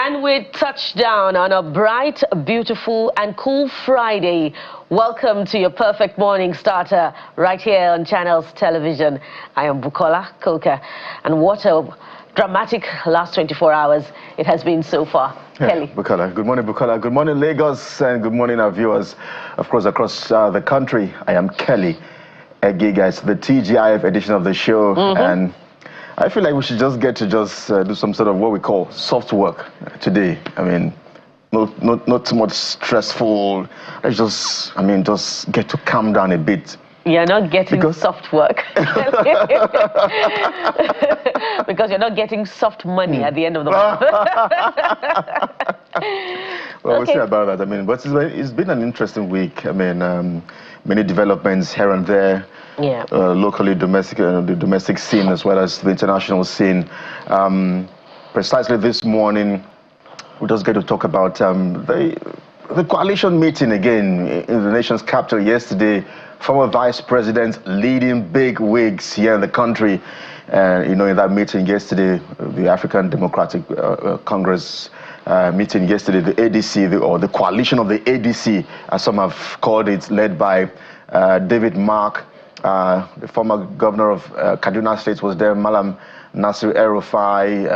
And we touch down on a bright, beautiful and cool Friday. Welcome to your perfect morning starter right here on Channels Television. I am Bukola Koka, and what a dramatic last 24 hours it has been so far. Yeah, Kelly. Bukola. Good morning, Bukola. Good morning, Lagos, and good morning, our viewers, of course, across the country. I am Kelly Egiga. It's the TGIF edition of the show, and I feel like we should just get to do some sort of what we call soft work today. I mean, not too much stressful. Let's just get to calm down a bit. You're not getting soft work. Because you're not getting soft money at the end of the month. Well, we'll see about that. I mean, but it's been an interesting week. I mean, many developments here and there. Yeah. Locally, the domestic scene as well as the international scene. Precisely this morning, we just get to talk about the coalition meeting again in the nation's capital yesterday. Former vice president leading big wigs here in the country. In that meeting yesterday, the African Democratic Congress meeting yesterday, the ADC, or the coalition of the ADC, as some have called it, led by David Mark. The former governor of Kaduna State was there, Malam Nasir El-Rufai,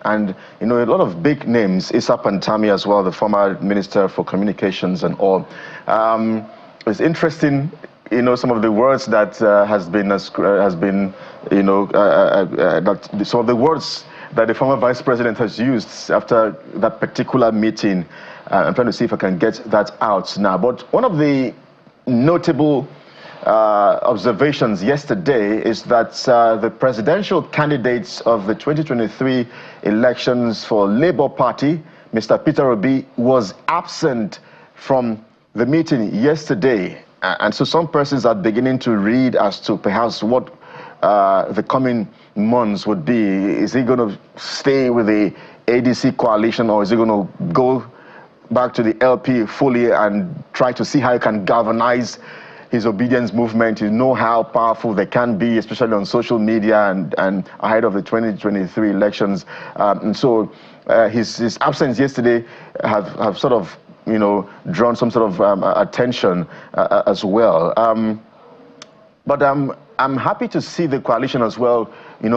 and a lot of big names, Issa Pantami as well, the former minister for communications and all. It's interesting, some of the words that some of the words that the former vice president has used after that particular meeting. I'm trying to see if I can get that out now. But one of the notable observations yesterday is that the presidential candidates of the 2023 elections for Labour Party, Mr. Peter Obi, was absent from the meeting yesterday. And so some persons are beginning to read as to perhaps what the coming months would be. Is he going to stay with the ADC coalition, or is he going to go back to the LP fully and try to see how he can galvanize his obedience movement? You know how powerful they can be, especially on social media and ahead of the 2023 elections. And so his absence yesterday have sort of, drawn some sort of attention as well. But I'm happy to see the coalition as well,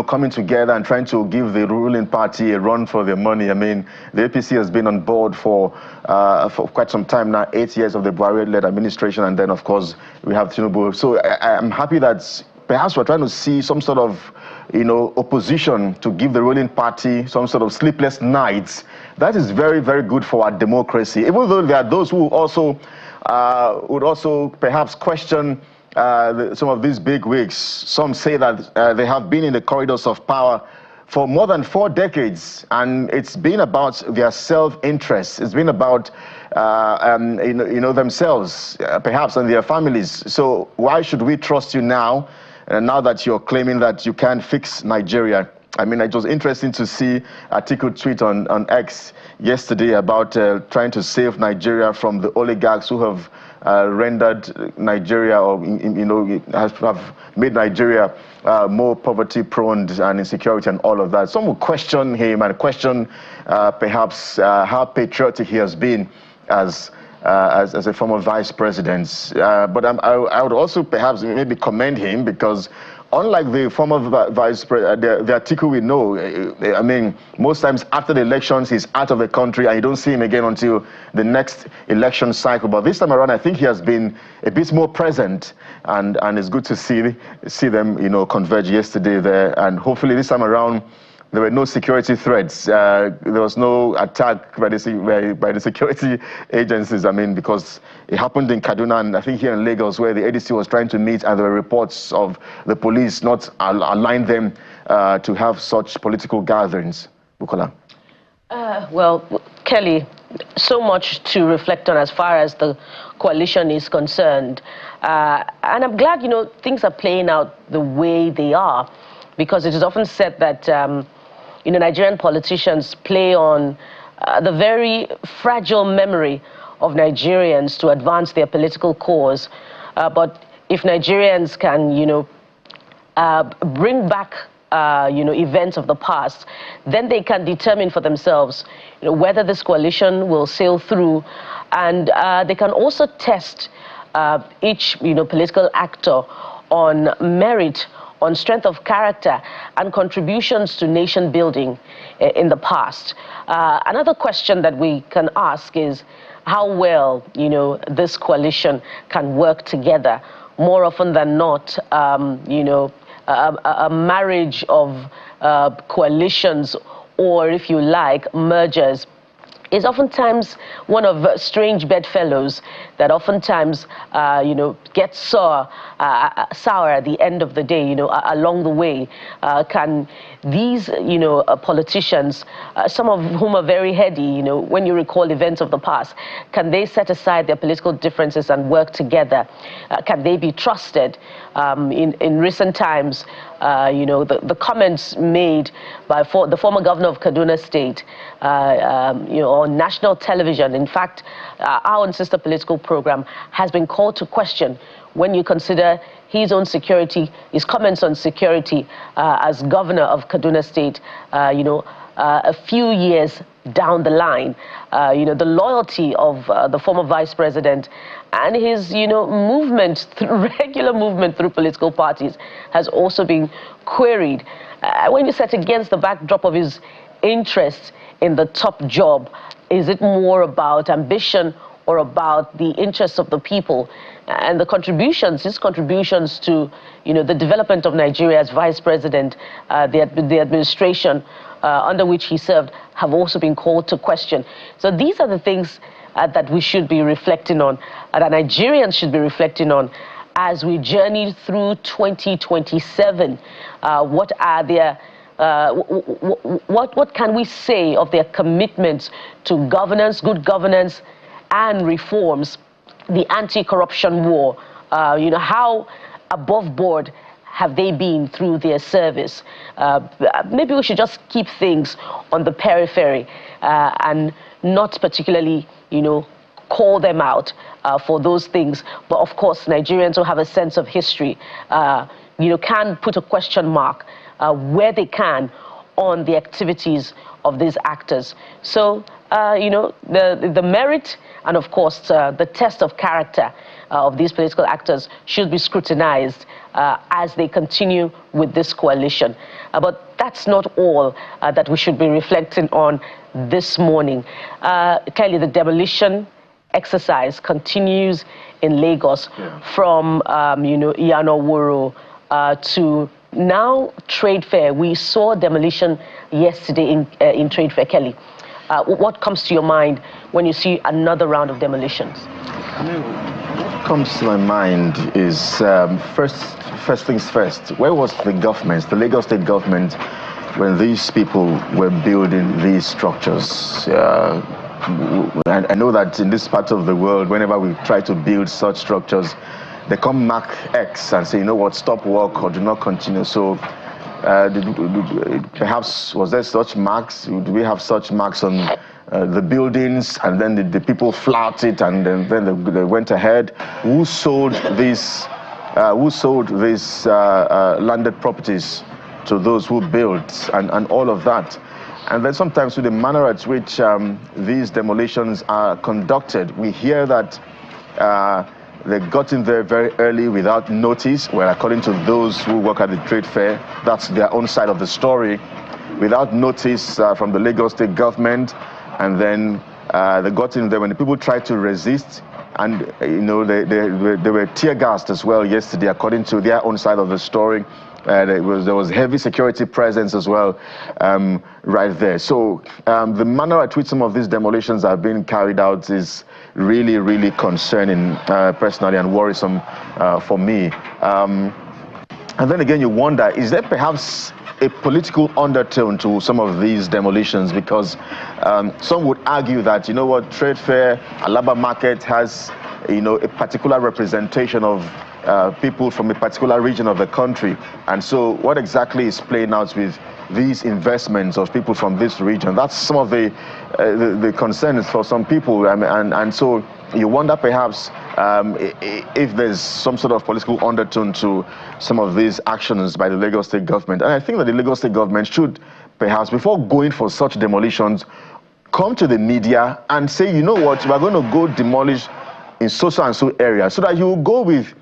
coming together and trying to give the ruling party a run for their money. I mean, the APC has been on board for quite some time now, 8 years of the Buhari-led administration, and then, of course, we have Tinubu. So I'm happy that perhaps we're trying to see some sort of, opposition to give the ruling party some sort of sleepless nights. That is very, very good for our democracy, even though there are those who also would also perhaps question some of these big wigs. Some say that they have been in the corridors of power for more than 4 decades, and it's been about their self-interest. It's been about themselves, perhaps, and their families. So why should we trust you now? And now that you're claiming that you can't fix Nigeria? I mean, it was interesting to see Atiku tweet on X yesterday about trying to save Nigeria from the oligarchs who have rendered Nigeria, or have made Nigeria more poverty-prone and insecurity and all of that. Some will question him and question perhaps how patriotic he has been as a former vice president. But I would also perhaps maybe commend him, because unlike the former vice president, the Atiku we know, I mean, most times after the elections, he's out of the country and you don't see him again until the next election cycle. But this time around, I think he has been a bit more present, and it's good to see them, converge yesterday there. And hopefully this time around, there were no security threats. There was no attack by the security agencies. I mean, because it happened in Kaduna and I think here in Lagos, where the ADC was trying to meet, and there were reports of the police not allowing them to have such political gatherings. Bukola. Well, Kelly, so much to reflect on as far as the coalition is concerned. And I'm glad, things are playing out the way they are, because it is often said that Nigerian politicians play on the very fragile memory of Nigerians to advance their political cause. But if Nigerians can, bring back events of the past, then they can determine for themselves, whether this coalition will sail through, and they can also test each, political actor on merit, on strength of character, and contributions to nation building in the past. Another question that we can ask is how well, this coalition can work together. More often than not, a marriage of coalitions, or if you like, mergers, is oftentimes one of strange bedfellows that oftentimes, gets sour at the end of the day, along the way. Can these, politicians, some of whom are very heady, when you recall events of the past, can they set aside their political differences and work together? Can they be trusted? In recent times, the comments made by the former governor of Kaduna State, on national television. In fact, our own sister political program has been called to question when you consider his own security, his comments on security as governor of Kaduna State, a few years down the line, the loyalty of the former vice president and his, regular movement through political parties has also been queried. When you set against the backdrop of his interest in the top job, is it more about ambition or about the interests of the people? And his contributions to, the development of Nigeria as vice president, the administration under which he served, have also been called to question. So these are the things that we should be reflecting on, that Nigerians should be reflecting on as we journey through 2027. What are their what can we say of their commitments to governance, good governance, and reforms, the anti-corruption war? How above board have they been through their service? Maybe we should just keep things on the periphery and not particularly, call them out for those things. But of course, Nigerians who have a sense of history, can put a question mark where they can on the activities of these actors. So, the merit and, of course, the test of character of these political actors should be scrutinized as they continue with this coalition. But that's not all that we should be reflecting on this morning. Clearly, the demolition exercise continues in Lagos, from, Iyanoworo to now Trade Fair. We saw demolition yesterday in Trade Fair. Kelly, what comes to your mind when you see another round of demolitions? What comes to my mind is, first things first, where was the government, the Lagos State government, when these people were building these structures? I know that in this part of the world, whenever we try to build such structures, they come mark X and say, stop work or do not continue. So perhaps was there such marks? Do we have such marks on the buildings, and then the people flout it, and then they went ahead? Who sold these landed properties to those who built, and all of that? And then sometimes with the manner at which these demolitions are conducted, we hear that they got in there very early without notice. Well, according to those who work at the trade fair, that's their own side of the story. Without notice from the Lagos State government, and then they got in there when the people tried to resist, and they were tear gassed as well yesterday, according to their own side of the story. There was heavy security presence as well right there. So the manner at which some of these demolitions are being carried out is really, really concerning personally, and worrisome for me. And then again, you wonder, is there perhaps a political undertone to some of these demolitions? Because some would argue that, trade fair, Alaba market has, a particular representation of people from a particular region of the country. And so what exactly is playing out with these investments of people from this region? That's some of the concerns for some people. And so you wonder perhaps if there's some sort of political undertone to some of these actions by the Lagos State government. And I think that the Lagos State government should perhaps, before going for such demolitions, come to the media and say, you know what, we're going to go demolish in so and so area, so that you go with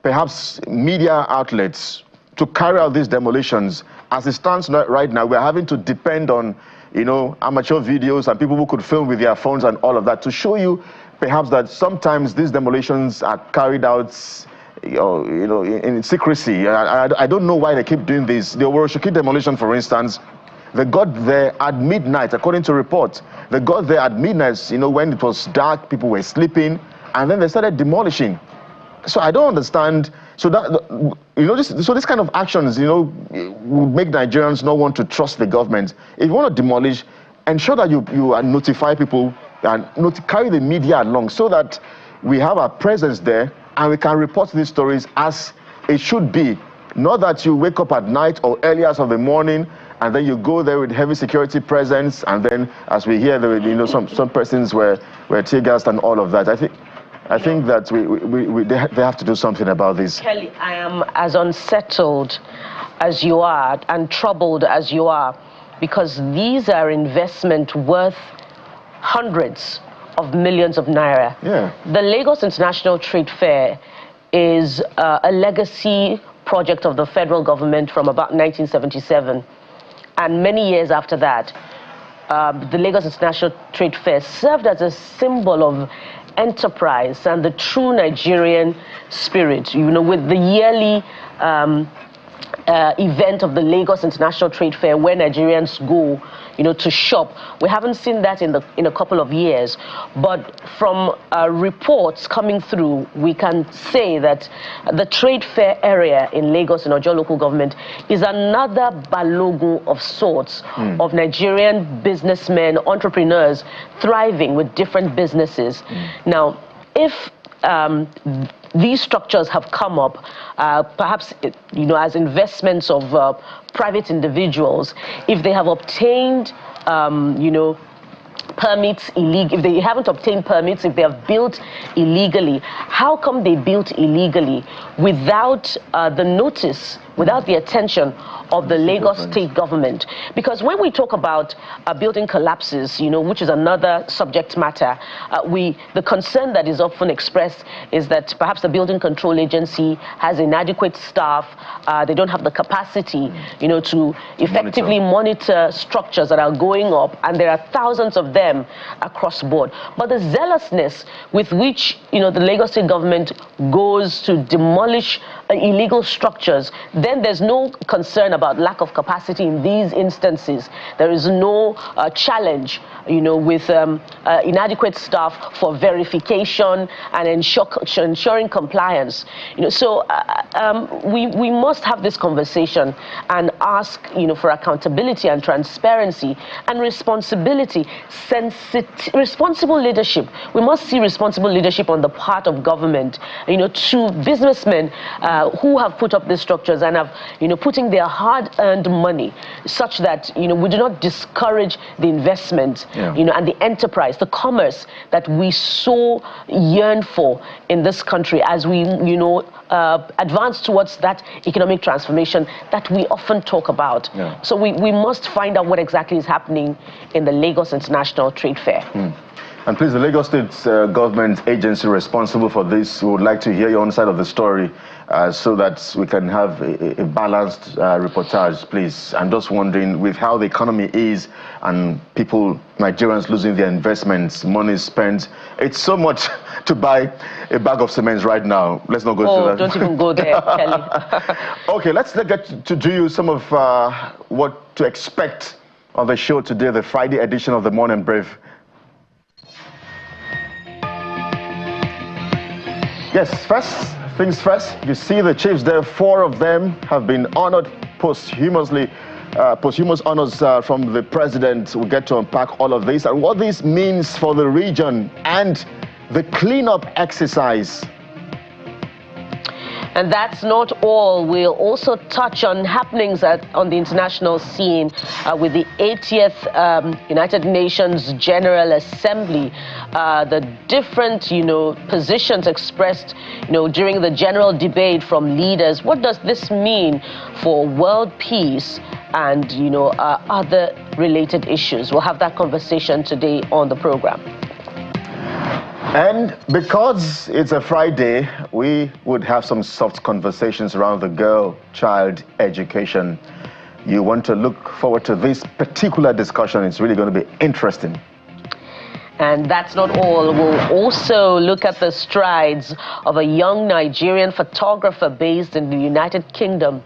perhaps media outlets to carry out these demolitions. As it stands right now, we're having to depend on, you know, amateur videos and people who could film with their phones and all of that to show you perhaps that sometimes these demolitions are carried out in secrecy. I don't know why they keep doing this. The Oworosoki demolition, for instance, they got there at midnight, according to reports. They got there at midnight, you know, when it was dark, people were sleeping, and then they started demolishing. So I don't understand. So that, you know, so this kind of actions, you know, would make Nigerians not want to trust the government. If you want to demolish, ensure that you notify people and carry the media along, so that we have our presence there and we can report these stories as it should be. Not that you wake up at night or early hours of the morning and then you go there with heavy security presence, and then, as we hear, you know, some persons were tear gassed and all of that. I think that they have to do something about this. Kelly, I am as unsettled as you are and troubled as you are, because these are investment worth hundreds of millions of naira. Yeah. The Lagos International Trade Fair is a legacy project of the federal government from about 1977. And many years after that, the Lagos International Trade Fair served as a symbol of enterprise and the true Nigerian spirit, you know, with the yearly event of the Lagos International Trade Fair, where Nigerians go, you know, to shop. We haven't seen that in a couple of years, but from reports coming through, we can say that the trade fair area in Lagos, in Ojo local government, is another balogun of sorts of Nigerian businessmen, entrepreneurs thriving with different businesses. Now, if these structures have come up, perhaps, you know, as investments of private individuals, if they have obtained, you know, permits illegally, if they haven't obtained permits, if they have built illegally, how come they built illegally without the notice, without the attention of the Lagos state government? Because when we talk about building collapses, you know, which is another subject matter, the concern that is often expressed is that perhaps the Building Control Agency has inadequate staff, they don't have the capacity, you know, to effectively monitor structures that are going up, and there are thousands of them across board. But the zealousness with which, you know, the Lagos state government goes to demolish illegal structures, then there's no concern about lack of capacity in these instances. There is no challenge, you know, with inadequate staff for verification and ensuring compliance. You know, so we must have this conversation and ask, you know, for accountability and transparency and responsibility, responsible leadership. We must see responsible leadership on the part of government, you know, to businessmen who have put up these structures and have, you know, putting their hard-earned money, such that, you know, we do not discourage the investment, you know, and the enterprise, the commerce that we so yearn for in this country as we, you know, advance towards that economic transformation that we often talk about. So we must find out what exactly is happening in the Lagos International Trade Fair. And please, the Lagos State government agency responsible for this, we would like to hear your own side of the story so that we can have a balanced reportage, please. I'm just wondering, with how the economy is and people, Nigerians losing their investments, money spent, it's so much to buy a bag of cement right now. Let's not go to that. Don't even go there, Kelly. Okay, let's get to do you some of what to expect on the show today, the Friday edition of the Morning Brief. Yes, first things first, you see the chiefs there, 4 of them have been honored posthumously, posthumous honors from the president. We'll get to unpack all of this and what this means for the region and the cleanup exercise And that's not all. We'll also touch on happenings on the international scene with the 80th United Nations General Assembly, the different, positions expressed, during the general debate from leaders. What does this mean for world peace and, other related issues? We'll have that conversation today on the program. And because it's a Friday, we would have some soft conversations around the girl-child education. You want to look forward to this particular discussion. It's really going to be interesting. And that's not all. We'll also look at the strides of a young Nigerian photographer based in the United Kingdom,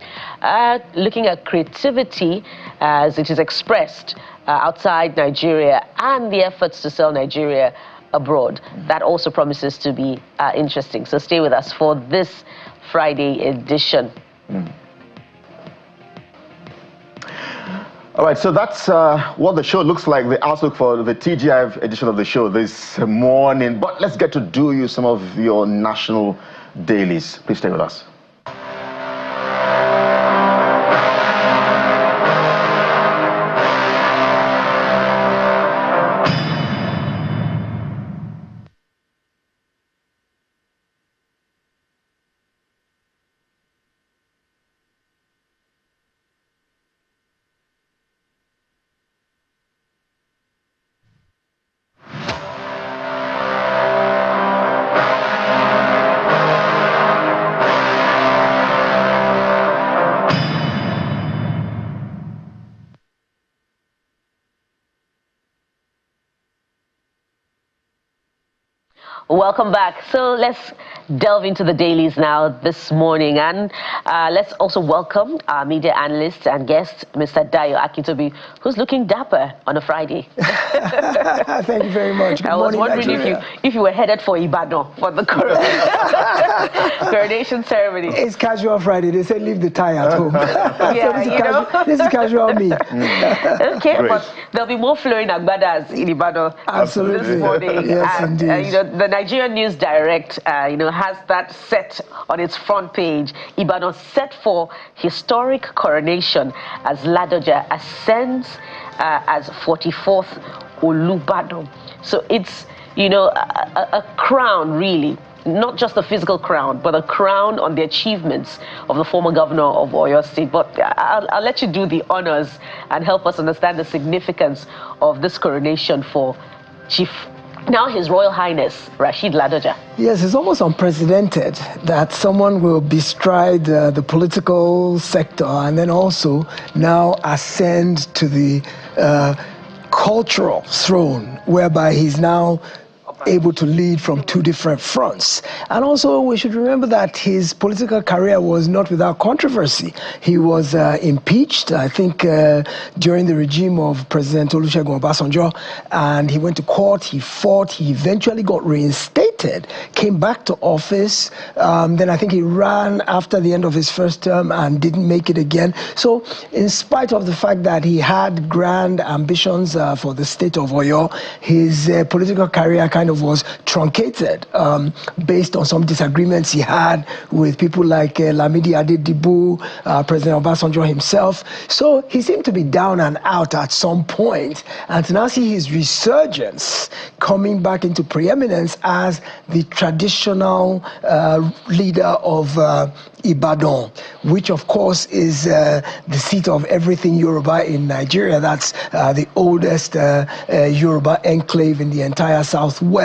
looking at creativity as it is expressed outside Nigeria and the efforts to sell Nigeria abroad. That also promises to be interesting. So stay with us for this Friday edition. All right, so that's what the show looks like, the outlook for the TGIF edition of the show this morning. But let's get to do you some of your national dailies. Please stay with us. Welcome back. So let's delve into the dailies now this morning, and let's also welcome our media analyst and guest, Mr. Dayo Akintobi, who's looking dapper on a Friday. Thank you very much. Good morning, I was wondering if you were headed for Ibadan for the coronation ceremony. It's casual Friday. They say leave the tie at home. Yeah, this is casual me. Okay, great. But there'll be more flowing agbadas in Ibadan this morning. Yes, and, indeed. The Nigerian News Direct, has that set on its front page. Ibadan set for historic coronation as Ladoja ascends as 44th Olubadan. So it's, a crown, really. Not just a physical crown, but a crown on the achievements of the former governor of Oyo State. But I'll let you do the honors and help us understand the significance of this coronation for now His Royal Highness Rashid Ladoja. Yes, it's almost unprecedented that someone will bestride the political sector and then also now ascend to the cultural throne, whereby he's now able to lead from two different fronts. And also we should remember that his political career was not without controversy. He was impeached, I think, during the regime of President Olusegun Obasanjo, and he went to court, he fought, he eventually got reinstated, came back to office, then I think he ran after the end of his first term and didn't make it again. So in spite of the fact that he had grand ambitions for the state of Oyo, his political career kind of was truncated based on some disagreements he had with people like Lamidi Adedibu, President Obasanjo himself. So he seemed to be down and out at some point, and to now see his resurgence coming back into preeminence as the traditional leader of Ibadan, which of course is the seat of everything Yoruba in Nigeria. That's the oldest Yoruba enclave in the entire Southwest.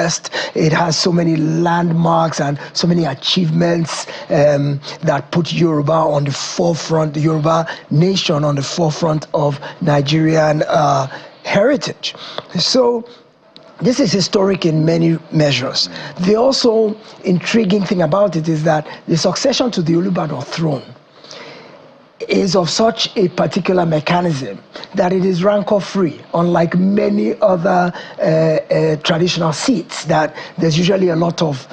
It has so many landmarks and so many achievements that put Yoruba on the forefront, the Yoruba nation on the forefront of Nigerian heritage. So this is historic in many measures. The also intriguing thing about it is that the succession to the Olubadan throne is of such a particular mechanism that it is rancor-free, unlike many other traditional seats, that there's usually a lot of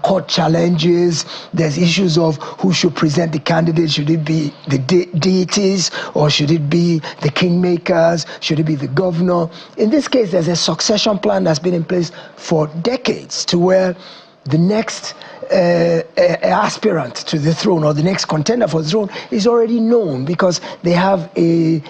court challenges, there's issues of who should present the candidate, should it be the deities, or should it be the kingmakers, should it be the governor. In this case, there's a succession plan that's been in place for decades, to where the next aspirant to the throne or the next contender for the throne is already known because they have a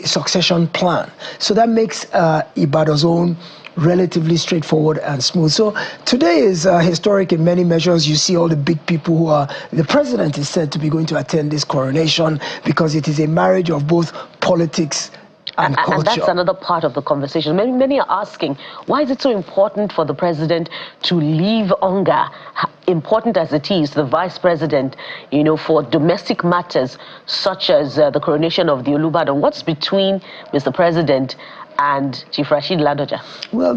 succession plan. So that makes Ibadan's own relatively straightforward and smooth. So today is historic in many measures. You see all the big people who are, the president is said to be going to attend this coronation because it is a marriage of both politics and culture. And that's another part of the conversation. Many are asking, why is it so important for the president to leave UNGA, important as it is, the vice president, you know, for domestic matters such as the coronation of the Olubadan? What's between Mr. President and Chief Rashid Ladoja? Well,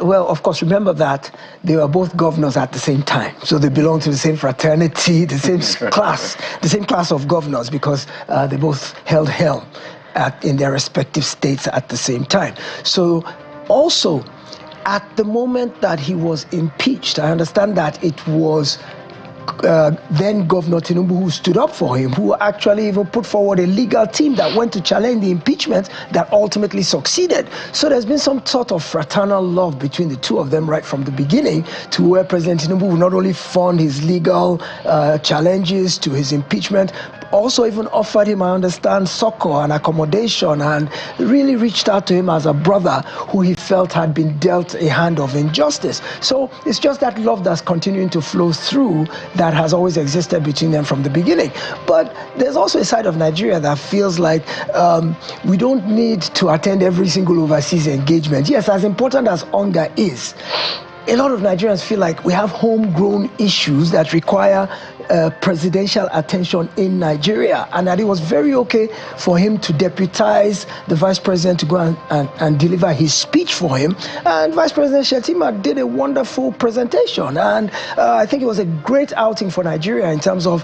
well, of course, remember that they were both governors at the same time. So they belong to the same fraternity, the same class of governors, because they both held helm in their respective states at the same time. So also, at the moment that he was impeached, I understand that it was then Governor Tinubu who stood up for him, who actually even put forward a legal team that went to challenge the impeachment that ultimately succeeded. So there's been some sort of fraternal love between the two of them right from the beginning, to where President Tinubu will not only fund his legal challenges to his impeachment, also even offered him, I understand, succor and accommodation, and really reached out to him as a brother who he felt had been dealt a hand of injustice. So it's just that love that's continuing to flow through that has always existed between them from the beginning. But there's also a side of Nigeria that feels like we don't need to attend every single overseas engagement. Yes, as important as UNGA is, a lot of Nigerians feel like we have homegrown issues that require presidential attention in Nigeria, and that it was very okay for him to deputize the vice president to go and deliver his speech for him. And Vice President Shettima did a wonderful presentation, and I think it was a great outing for Nigeria in terms of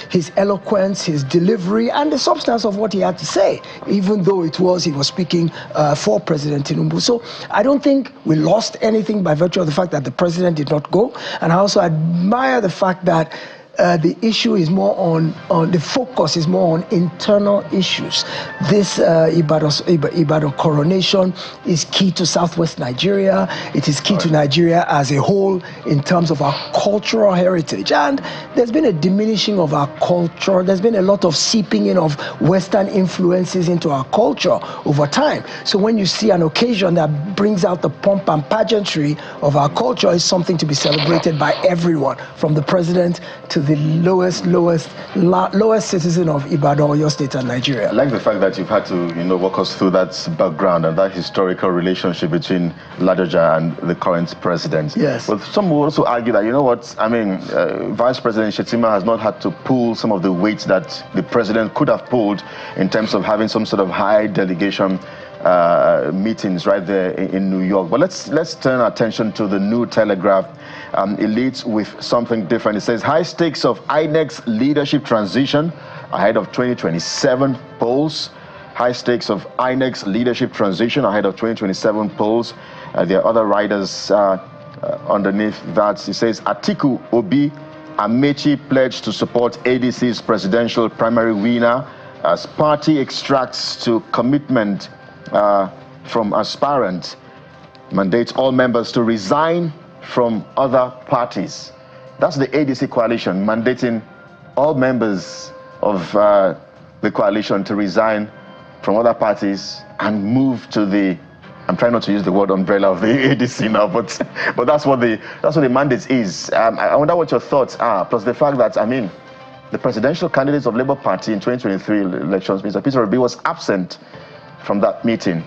his eloquence, his delivery, and the substance of what he had to say, even though he was speaking for President Tinubu. So I don't think we lost anything by virtue of the fact that the president did not go. And I also admire the fact that the issue is more on the focus is more on internal issues. This Ibadan coronation is key to Southwest Nigeria. It is key to Nigeria as a whole in terms of our cultural heritage. And there's been a diminishing of our culture. There's been a lot of seeping in of Western influences into our culture over time. So when you see an occasion that brings out the pomp and pageantry of our culture, it's something to be celebrated by everyone, from the president to the lowest citizen of Ibadan or your state and Nigeria. I like the fact that you've had to, walk us through that background and that historical relationship between Ladoja and the current president. Yes. But some will also argue that, Vice President Shettima has not had to pull some of the weight that the president could have pulled in terms of having some sort of high delegation meetings right there in New York. But let's turn our attention to the New Telegraph. It leads with something different. It says, high stakes of INEC's leadership transition ahead of 2027 polls. High stakes of INEC's leadership transition ahead of 2027 polls. There are other riders underneath that. It says, Atiku, Obi, Amechi pledged to support ADC's presidential primary winner as party extracts to commitment from aspirant. Mandates all members to resign from other parties. That's the ADC coalition mandating all members of the coalition to resign from other parties and move to the, I'm trying not to use the word umbrella of the ADC now, but that's what the mandate is. I wonder what your thoughts are, plus the fact that, the presidential candidates of Labour Party in 2023 elections, Mr. Peter Obi, was absent from that meeting.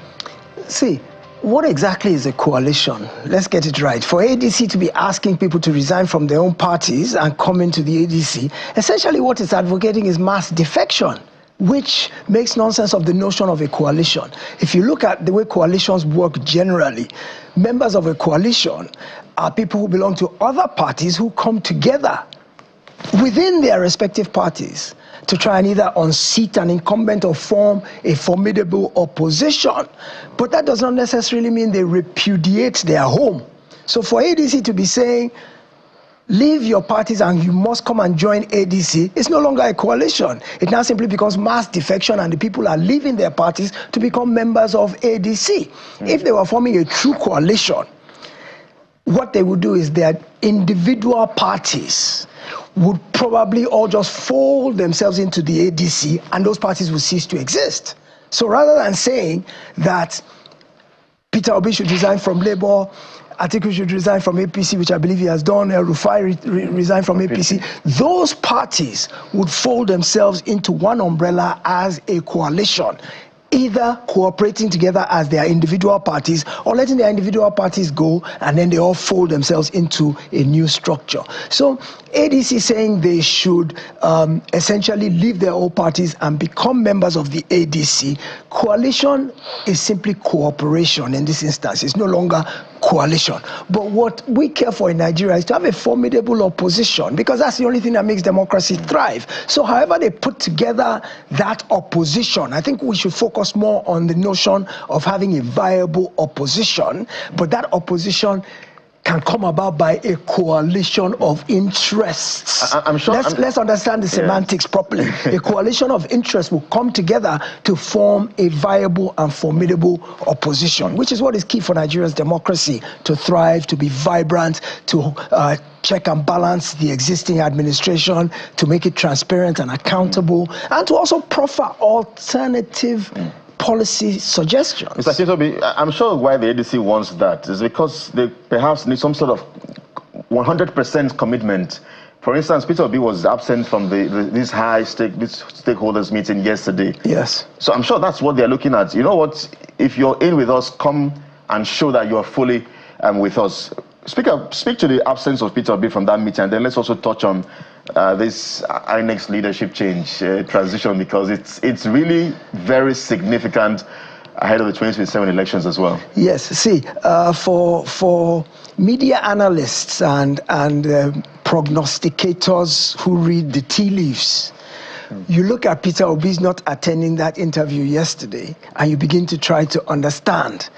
See, what exactly is a coalition? Let's get it right. For ADC to be asking people to resign from their own parties and come into the ADC, essentially what it's advocating is mass defection, which makes nonsense of the notion of a coalition. If you look at the way coalitions work generally, members of a coalition are people who belong to other parties who come together within their respective parties to try and either unseat an incumbent or form a formidable opposition. But that does not necessarily mean they repudiate their home. So for ADC to be saying, leave your parties and you must come and join ADC, it's no longer a coalition. It now simply becomes mass defection, and the people are leaving their parties to become members of ADC. If they were forming a true coalition, what they would do is that individual parties would probably all just fold themselves into the ADC, and those parties would cease to exist. So rather than saying that Peter Obi should resign from Labour, Atiku should resign from APC, which I believe he has done, Rufai resign from APC, those parties would fold themselves into one umbrella as a coalition, either cooperating together as their individual parties or letting their individual parties go, and then they all fold themselves into a new structure. So ADC saying they should essentially leave their old parties and become members of the ADC. Coalition is simply cooperation in this instance. It's no longer coalition. But what we care for in Nigeria is to have a formidable opposition, because that's the only thing that makes democracy thrive. So however they put together that opposition, I think we should focus more on the notion of having a viable opposition, but that opposition can come about by a coalition of interests. I'm sure. Let's understand the semantics properly. A coalition of interests will come together to form a viable and formidable opposition, which is what is key for Nigeria's democracy to thrive, to be vibrant, to check and balance the existing administration, to make it transparent and accountable, and to also proffer alternative policy suggestions. Mr. Chitobi, I'm sure why the ADC wants that is because they perhaps need some sort of 100% commitment. For instance, Peter Obi was absent from this stakeholders meeting yesterday. Yes. So I'm sure that's what they're looking at. You know what? If you're in with us, come and show that you're fully with us. Speak to the absence of Peter Obi from that meeting, and then let's also touch on this INEC's leadership change transition, because it's really very significant ahead of the 2027 elections as well. Yes, see, for media analysts and prognosticators who read the tea leaves, you look at Peter Obi's not attending that interview yesterday, and you begin to try to understand.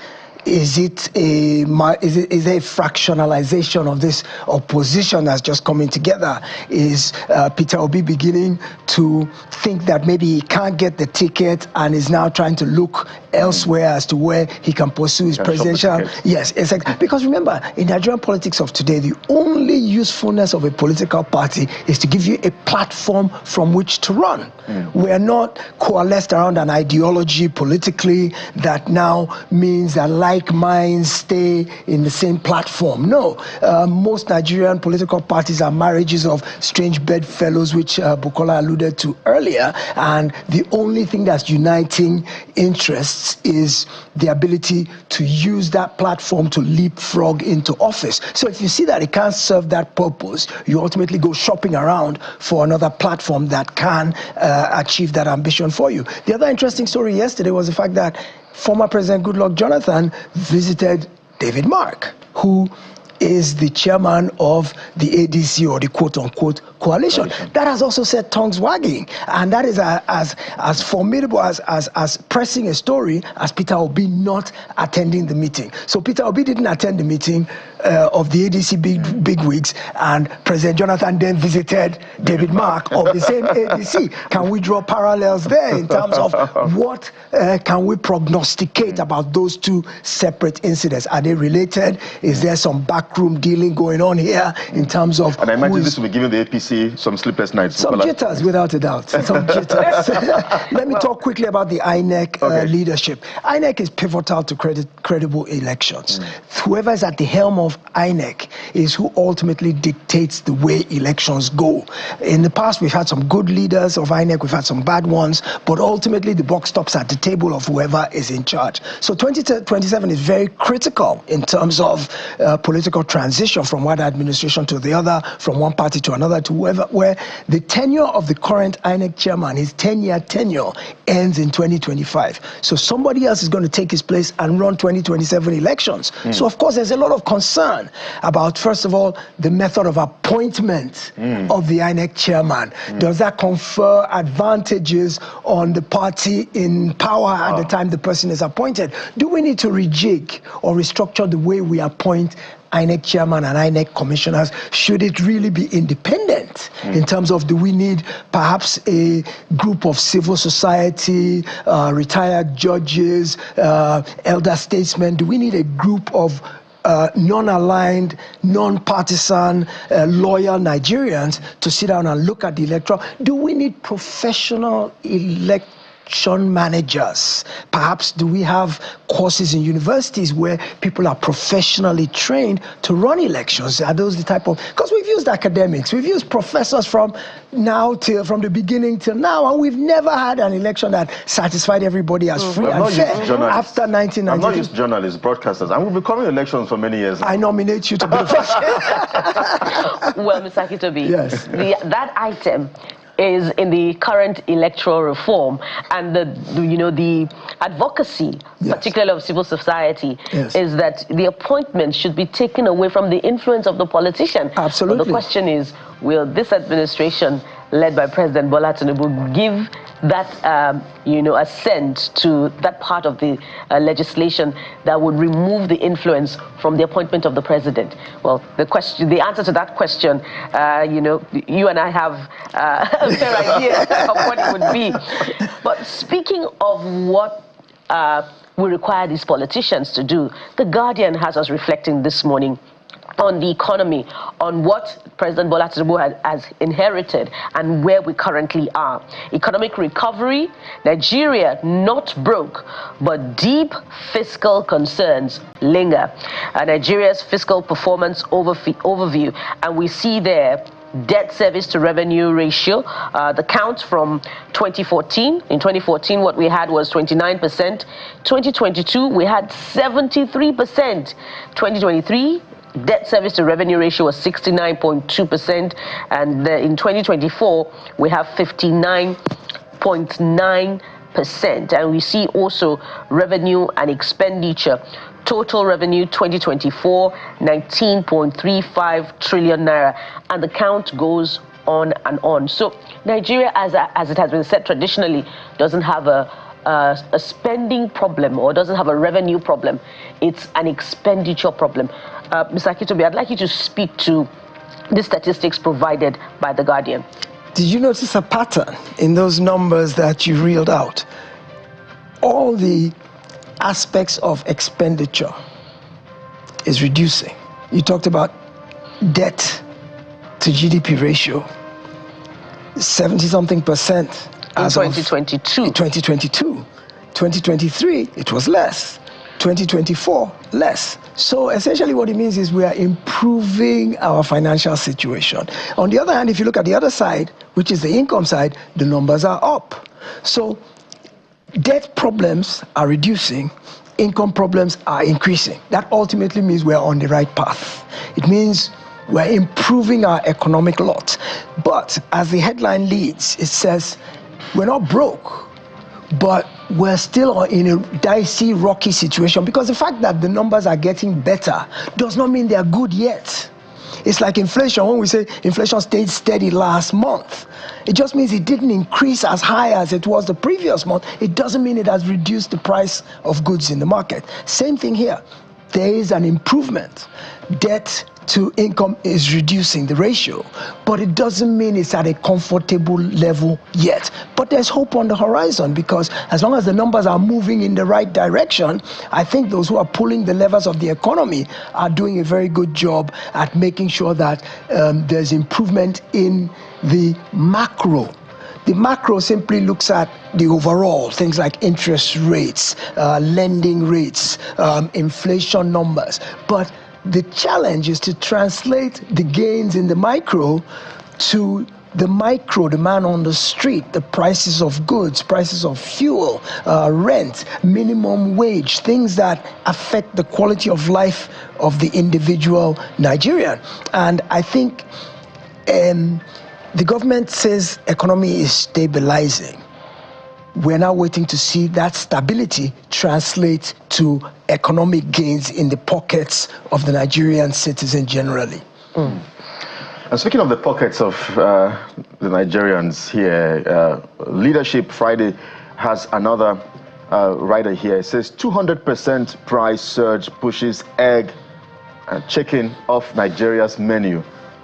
Is it a fractionalization of this opposition that's just coming together? Is Peter Obi beginning to think that maybe he can't get the ticket and is now trying to look elsewhere as to where he can pursue his presidential? Yes, exactly. Because remember, in Nigerian politics of today, the only usefulness of a political party is to give you a platform from which to run. We're not coalesced around an ideology politically that now means that like minds stay in the same platform. No, most Nigerian political parties are marriages of strange bedfellows, which Bukola alluded to earlier, and the only thing that's uniting interests is the ability to use that platform to leapfrog into office. So if you see that it can't serve that purpose, you ultimately go shopping around for another platform that can achieve that ambition for you. The other interesting story yesterday was the fact that former President Goodluck Jonathan visited David Mark, who is the chairman of the ADC, or the quote-unquote coalition. That has also set tongues wagging, and that is as formidable, as pressing a story as Peter Obi not attending the meeting. So Peter Obi didn't attend the meeting of the ADC bigwigs, and President Jonathan then visited David Mark of the same ADC. Can we draw parallels there in terms of what can we prognosticate about those two separate incidents? Are they related? Is there some backroom dealing going on here in terms of... And I imagine this will be giving the APC some sleepless nights. Some jitters, without a doubt. Some jitters. Let me talk quickly about the INEC leadership. INEC is pivotal to credible elections. Whoever is at the helm of INEC is who ultimately dictates the way elections go. In the past, we've had some good leaders of INEC, we've had some bad ones, but ultimately the buck stops at the table of whoever is in charge. So 2027 is very critical in terms of political transition from one administration to the other, from one party to another, to whoever, where the tenure of the current INEC chairman, his 10-year tenure, ends in 2025. So somebody else is going to take his place and run 2027 elections. So of course there's a lot of concern about, first of all, the method of appointment of the INEC chairman. Does that confer advantages on the party in power at the time the person is appointed? Do we need to rejig or restructure the way we appoint INEC chairman and INEC commissioners? Should it really be independent in terms of, do we need perhaps a group of civil society, retired judges, elder statesmen? Do we need a group of non-aligned, non-partisan, loyal Nigerians to sit down and look at the electoral. Do we need professional election managers? Perhaps do we have courses in universities where people are professionally trained to run elections? Are those the type of, because we've used academics, we've used professors from the beginning till now, and we've never had an election that satisfied everybody as free and fair after 1992. I'm not used journalists, broadcasters, and we've been covering elections for many years. I nominate you to be the first. Well, Mr. Akitobi, yes. That item is in the current electoral reform, and the advocacy, yes, particularly of civil society, yes, is that the appointment should be taken away from the influence of the politician. Absolutely. But the question is, will this administration, led by President Bola Tinubu, give that assent to that part of the legislation that would remove the influence from the appointment of the president? Well, the answer to that question, you and I have a fair idea of what it would be. But speaking of what we require these politicians to do, The Guardian has us reflecting this morning on the economy, on what President Bola Tinubu has inherited and where we currently are. Economic recovery, Nigeria not broke, but deep fiscal concerns linger. Nigeria's fiscal performance overview, and we see there debt service to revenue ratio, the count from 2014. In 2014, what we had was 29%. 2022, we had 73%. 2023, debt service to revenue ratio was 69.2%, and in 2024 we have 59.9%. And we see also revenue and expenditure. Total revenue 2024, 19.35 trillion naira, and the count goes on and on. So Nigeria, as it has been said traditionally, doesn't have a spending problem or doesn't have a revenue problem. It's an expenditure problem. Mr. Akitobi, I'd like you to speak to the statistics provided by The Guardian. Did you notice a pattern in those numbers that you reeled out? All the aspects of expenditure is reducing. You talked about debt to GDP ratio, 70-something% in 2022. In 2022. 2023, it was less. 2024, less. So essentially what it means is we are improving our financial situation. On the other hand, if you look at the other side, which is the income side, the numbers are up. So debt problems are reducing, income problems are increasing. That ultimately means we are on the right path. It means we're improving our economic lot. But as the headline leads, it says we're not broke, but we're still in a dicey, rocky situation, because the fact that the numbers are getting better does not mean they are good yet. It's like inflation. When we say inflation stayed steady last month, it just means it didn't increase as high as it was the previous month. It doesn't mean it has reduced the price of goods in the market. Same thing here. There is an improvement. Debt to income is reducing the ratio, but it doesn't mean it's at a comfortable level yet. But there's hope on the horizon, because as long as the numbers are moving in the right direction, I think those who are pulling the levers of the economy are doing a very good job at making sure that there's improvement in the macro. The macro simply looks at the overall, things like interest rates, lending rates, inflation numbers. But the challenge is to translate the gains in the micro to the micro, the man on the street, the prices of goods, prices of fuel, rent, minimum wage, things that affect the quality of life of the individual Nigerian. And I think the government says economy is stabilizing. We're now waiting to see that stability translate to economic gains in the pockets of the Nigerian citizen generally. And speaking of the pockets of the Nigerians here, Leadership Friday has another rider here. It says 200% price surge pushes egg and chicken off Nigeria's menu.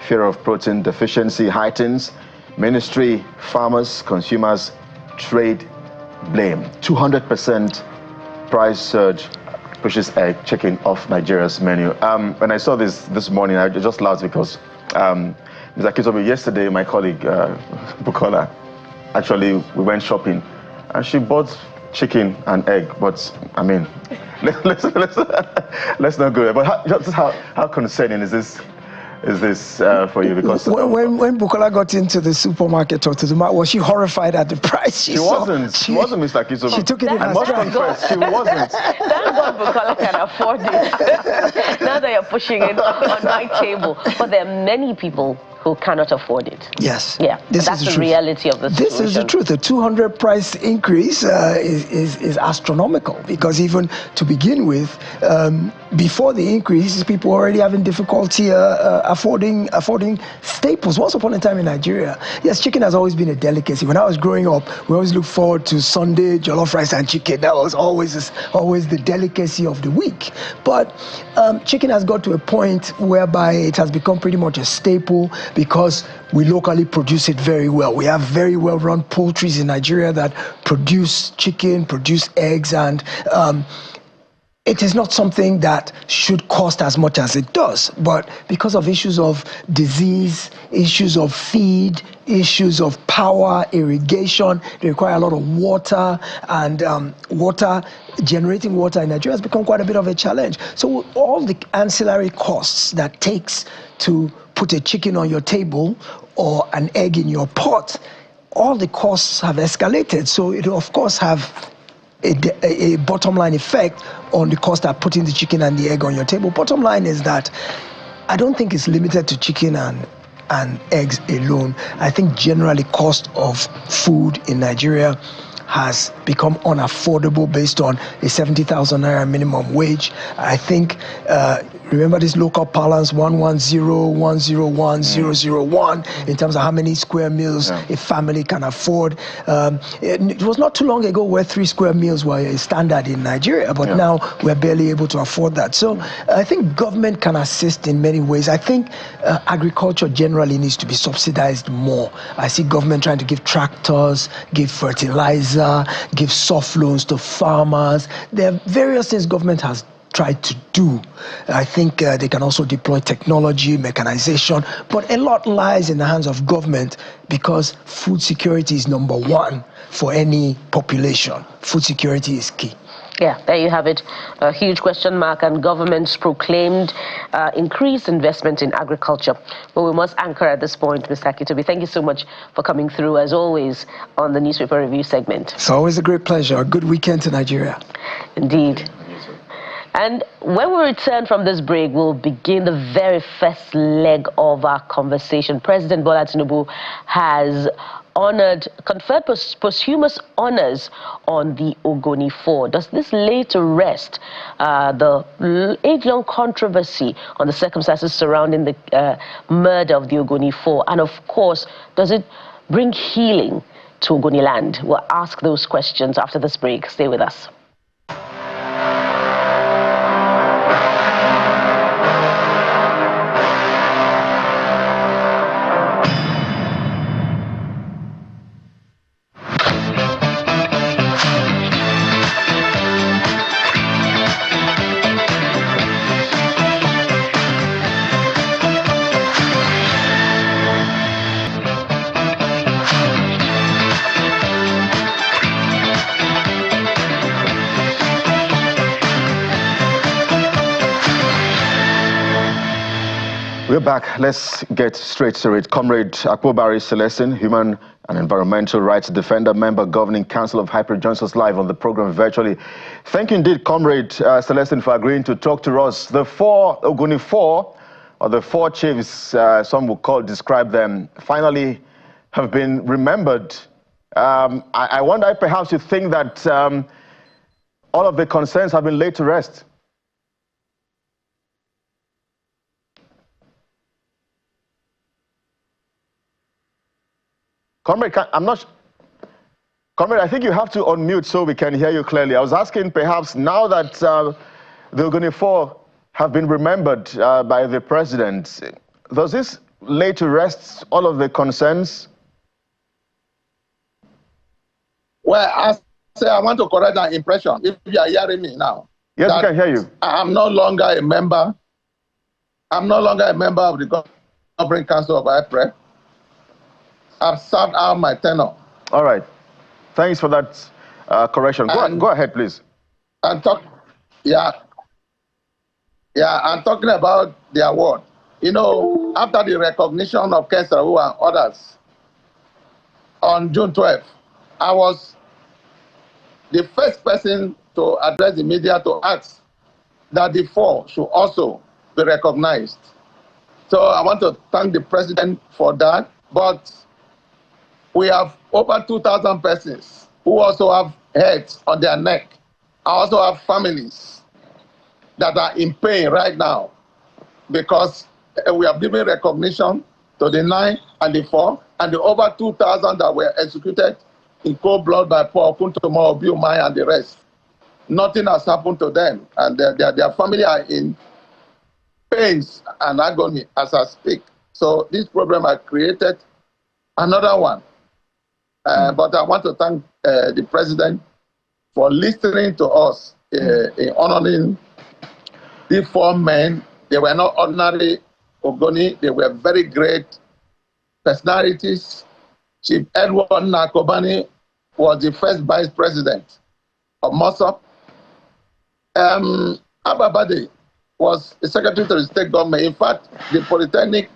Fear of protein deficiency heightens. Ministry, farmers, consumers, trade blame. 200% price surge pushes egg, chicken off Nigeria's menu. When I saw this morning, I just laughed because Mr. Kitobi, yesterday, my colleague Bukola, actually we went shopping, and she bought chicken and egg. But I mean, let's not go there. But how concerning is this? For you? Because when Bukola got into the supermarket or to the market, was she horrified at the price she saw? She wasn't, Mr. Kitobi. She took it in I must confess, she wasn't. Thank God Bukola can afford it. Now that you're pushing it on my table. But there are many people who cannot afford it. Yes. Yeah. That's the reality of the situation. This is the truth. The 200 price increase is astronomical, because even to begin with, before the increase, people were already having difficulty affording staples. Once upon a time in Nigeria, yes, chicken has always been a delicacy. When I was growing up, we always looked forward to Sunday jollof rice and chicken. That was always the delicacy of the week. But chicken has got to a point whereby it has become pretty much a staple, because we locally produce it very well. We have very well-run poultries in Nigeria that produce chicken, produce eggs, and it is not something that should cost as much as it does. But because of issues of disease, issues of feed, issues of power, irrigation, they require a lot of water, and generating water in Nigeria has become quite a bit of a challenge. So all the ancillary costs that takes to put a chicken on your table or an egg in your pot, all the costs have escalated. So it will, of course, have a bottom line effect on the cost of putting the chicken and the egg on your table. Bottom line is that I don't think it's limited to chicken and eggs alone. I think generally cost of food in Nigeria has become unaffordable based on a 70,000 naira minimum wage. I think, remember this local balance, 110,101,001, in terms of how many square meals a family can afford. It was not too long ago where 3 square meals were a standard in Nigeria, but now we're barely able to afford that. So I think government can assist in many ways. I think agriculture generally needs to be subsidized more. I see government trying to give tractors, give fertilizer, give soft loans to farmers. There are various things government has tried to do. I think they can also deploy technology, mechanization, but a lot lies in the hands of government, because food security is number one for any population. Food security is key. Yeah, there you have it. A huge question mark, and government's proclaimed increased investment in agriculture. But we must anchor at this point, Mr. Kitobi. Thank you so much for coming through, as always, on the newspaper review segment. It's always a great pleasure. A good weekend to Nigeria. Indeed. And when we return from this break, we'll begin the very first leg of our conversation. President Bola Tinubu has conferred posthumous honors on the Ogoni 4. Does this lay to rest the age-long controversy on the circumstances surrounding the murder of the Ogoni 4? And of course, does it bring healing to Ogoni land? We'll ask those questions after this break. Stay with us. We're back. Let's get straight to it. Comrade Akpobari Celestine, human and environmental rights defender, member governing council of Hyper, joins us live on the program virtually. Thank you indeed, Comrade Celestine, for agreeing to talk to us. The Ogoni 4, or the 4 chiefs, some would describe them, finally have been remembered. I wonder if perhaps you think that all of the concerns have been laid to rest. Comrade, Comrade, I think you have to unmute so we can hear you clearly. I was asking, perhaps now that the Ogoni 4 have been remembered by the president, does this lay to rest all of the concerns? Well, I want to correct that impression, if you are hearing me now. Yes, we can hear you. I'm no longer a member. I'm no longer a member of the Governing Council of IPREP. I've served out my tenure. All right. Thanks for that correction. Go ahead, please. I'm talking about the award. You know, after the recognition of Kesarawu and others on June 12th, I was the first person to address the media to ask that the four should also be recognized. So I want to thank the president for that. But we have over 2,000 persons who also have heads on their neck. I also have families that are in pain right now because we have given recognition to the 9 and the 4 and the over 2,000 that were executed in cold blood by Paul Kuntomo, Obiumai, and the rest. Nothing has happened to them, and their family are in pains and agony as I speak. So this problem has created another one. But I want to thank the president for listening to us in honoring these 4 men. They were not ordinary Ogoni. They were very great personalities. Chief Edward Nakobani was the first vice president of MOSOP. Ababade was the secretary to the state government. In fact, the Polytechnic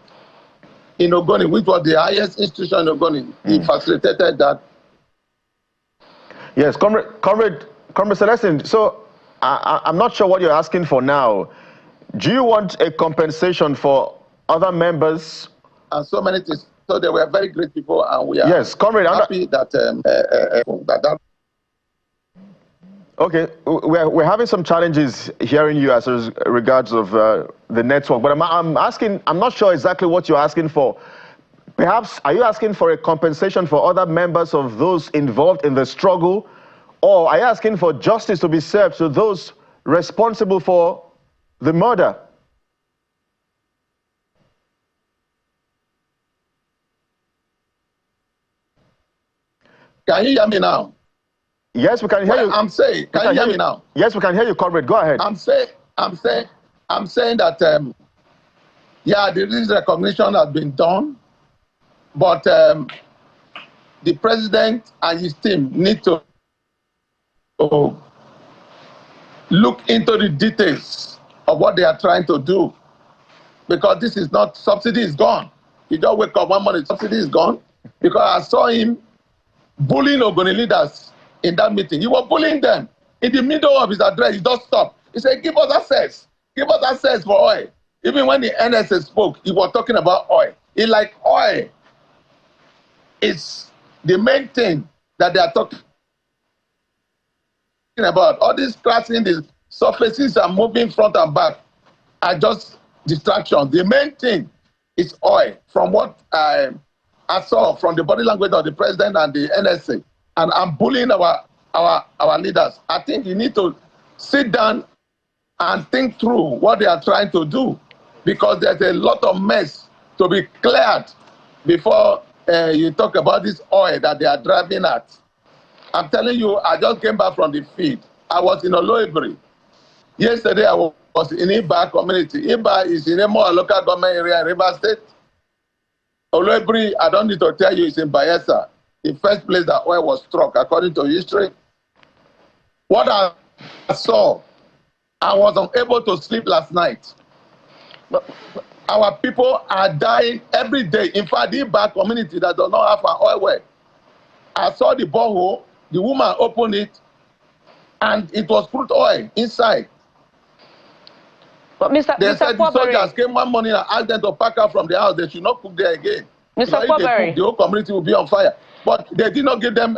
in Ogoni, which was the highest institution in Ogoni, he facilitated that. Yes, Comrade Celestine, so I'm not sure what you're asking for now. Do you want a compensation for other members? And so many things. So they were very great people, and we are happy that Okay, we're having some challenges hearing you as regards of the network, but I'm asking, I'm not sure exactly what you're asking for. Perhaps, are you asking for a compensation for other members of those involved in the struggle, or are you asking for justice to be served to those responsible for the murder? Can you hear me now? Yes, we can hear you. I'm saying, can you hear me now? Yes, we can hear you, Comrade. Go ahead. I'm saying that yeah, this recognition has been done, but the president and his team need to look into the details of what they are trying to do, because this is not, subsidy is gone. You don't wake up one morning, subsidy is gone, because I saw him bullying Ogoni leaders in that meeting. He was bullying them. In the middle of his address, he just stopped. He said, give us access. Give us access for oil. Even when the NSA spoke, he was talking about oil. He like oil is the main thing that they are talking about. All these crashing, the surfaces are moving front and back are just distractions. The main thing is oil, from what I saw from the body language of the president and the NSA. And I'm bullying our leaders. I think you need to sit down and think through what they are trying to do, because there's a lot of mess to be cleared before you talk about this oil that they are driving at. I'm telling you, I just came back from the field. I was in Oloibiri. Yesterday, I was in Iba community. Iba is in a more local government area in River State. Oloibiri, I don't need to tell you, it's in Bayelsa, the first place that oil was struck, according to history. What I saw, I was unable to sleep last night. Our people are dying every day. In fact, the Iba community that does not have an oil well, I saw the borehole, the woman opened it, and it was crude oil inside. But they said the soldiers came one morning and asked them to pack out from the house. They should not cook there again. Mr. If they cook, the whole community will be on fire. But they did not give them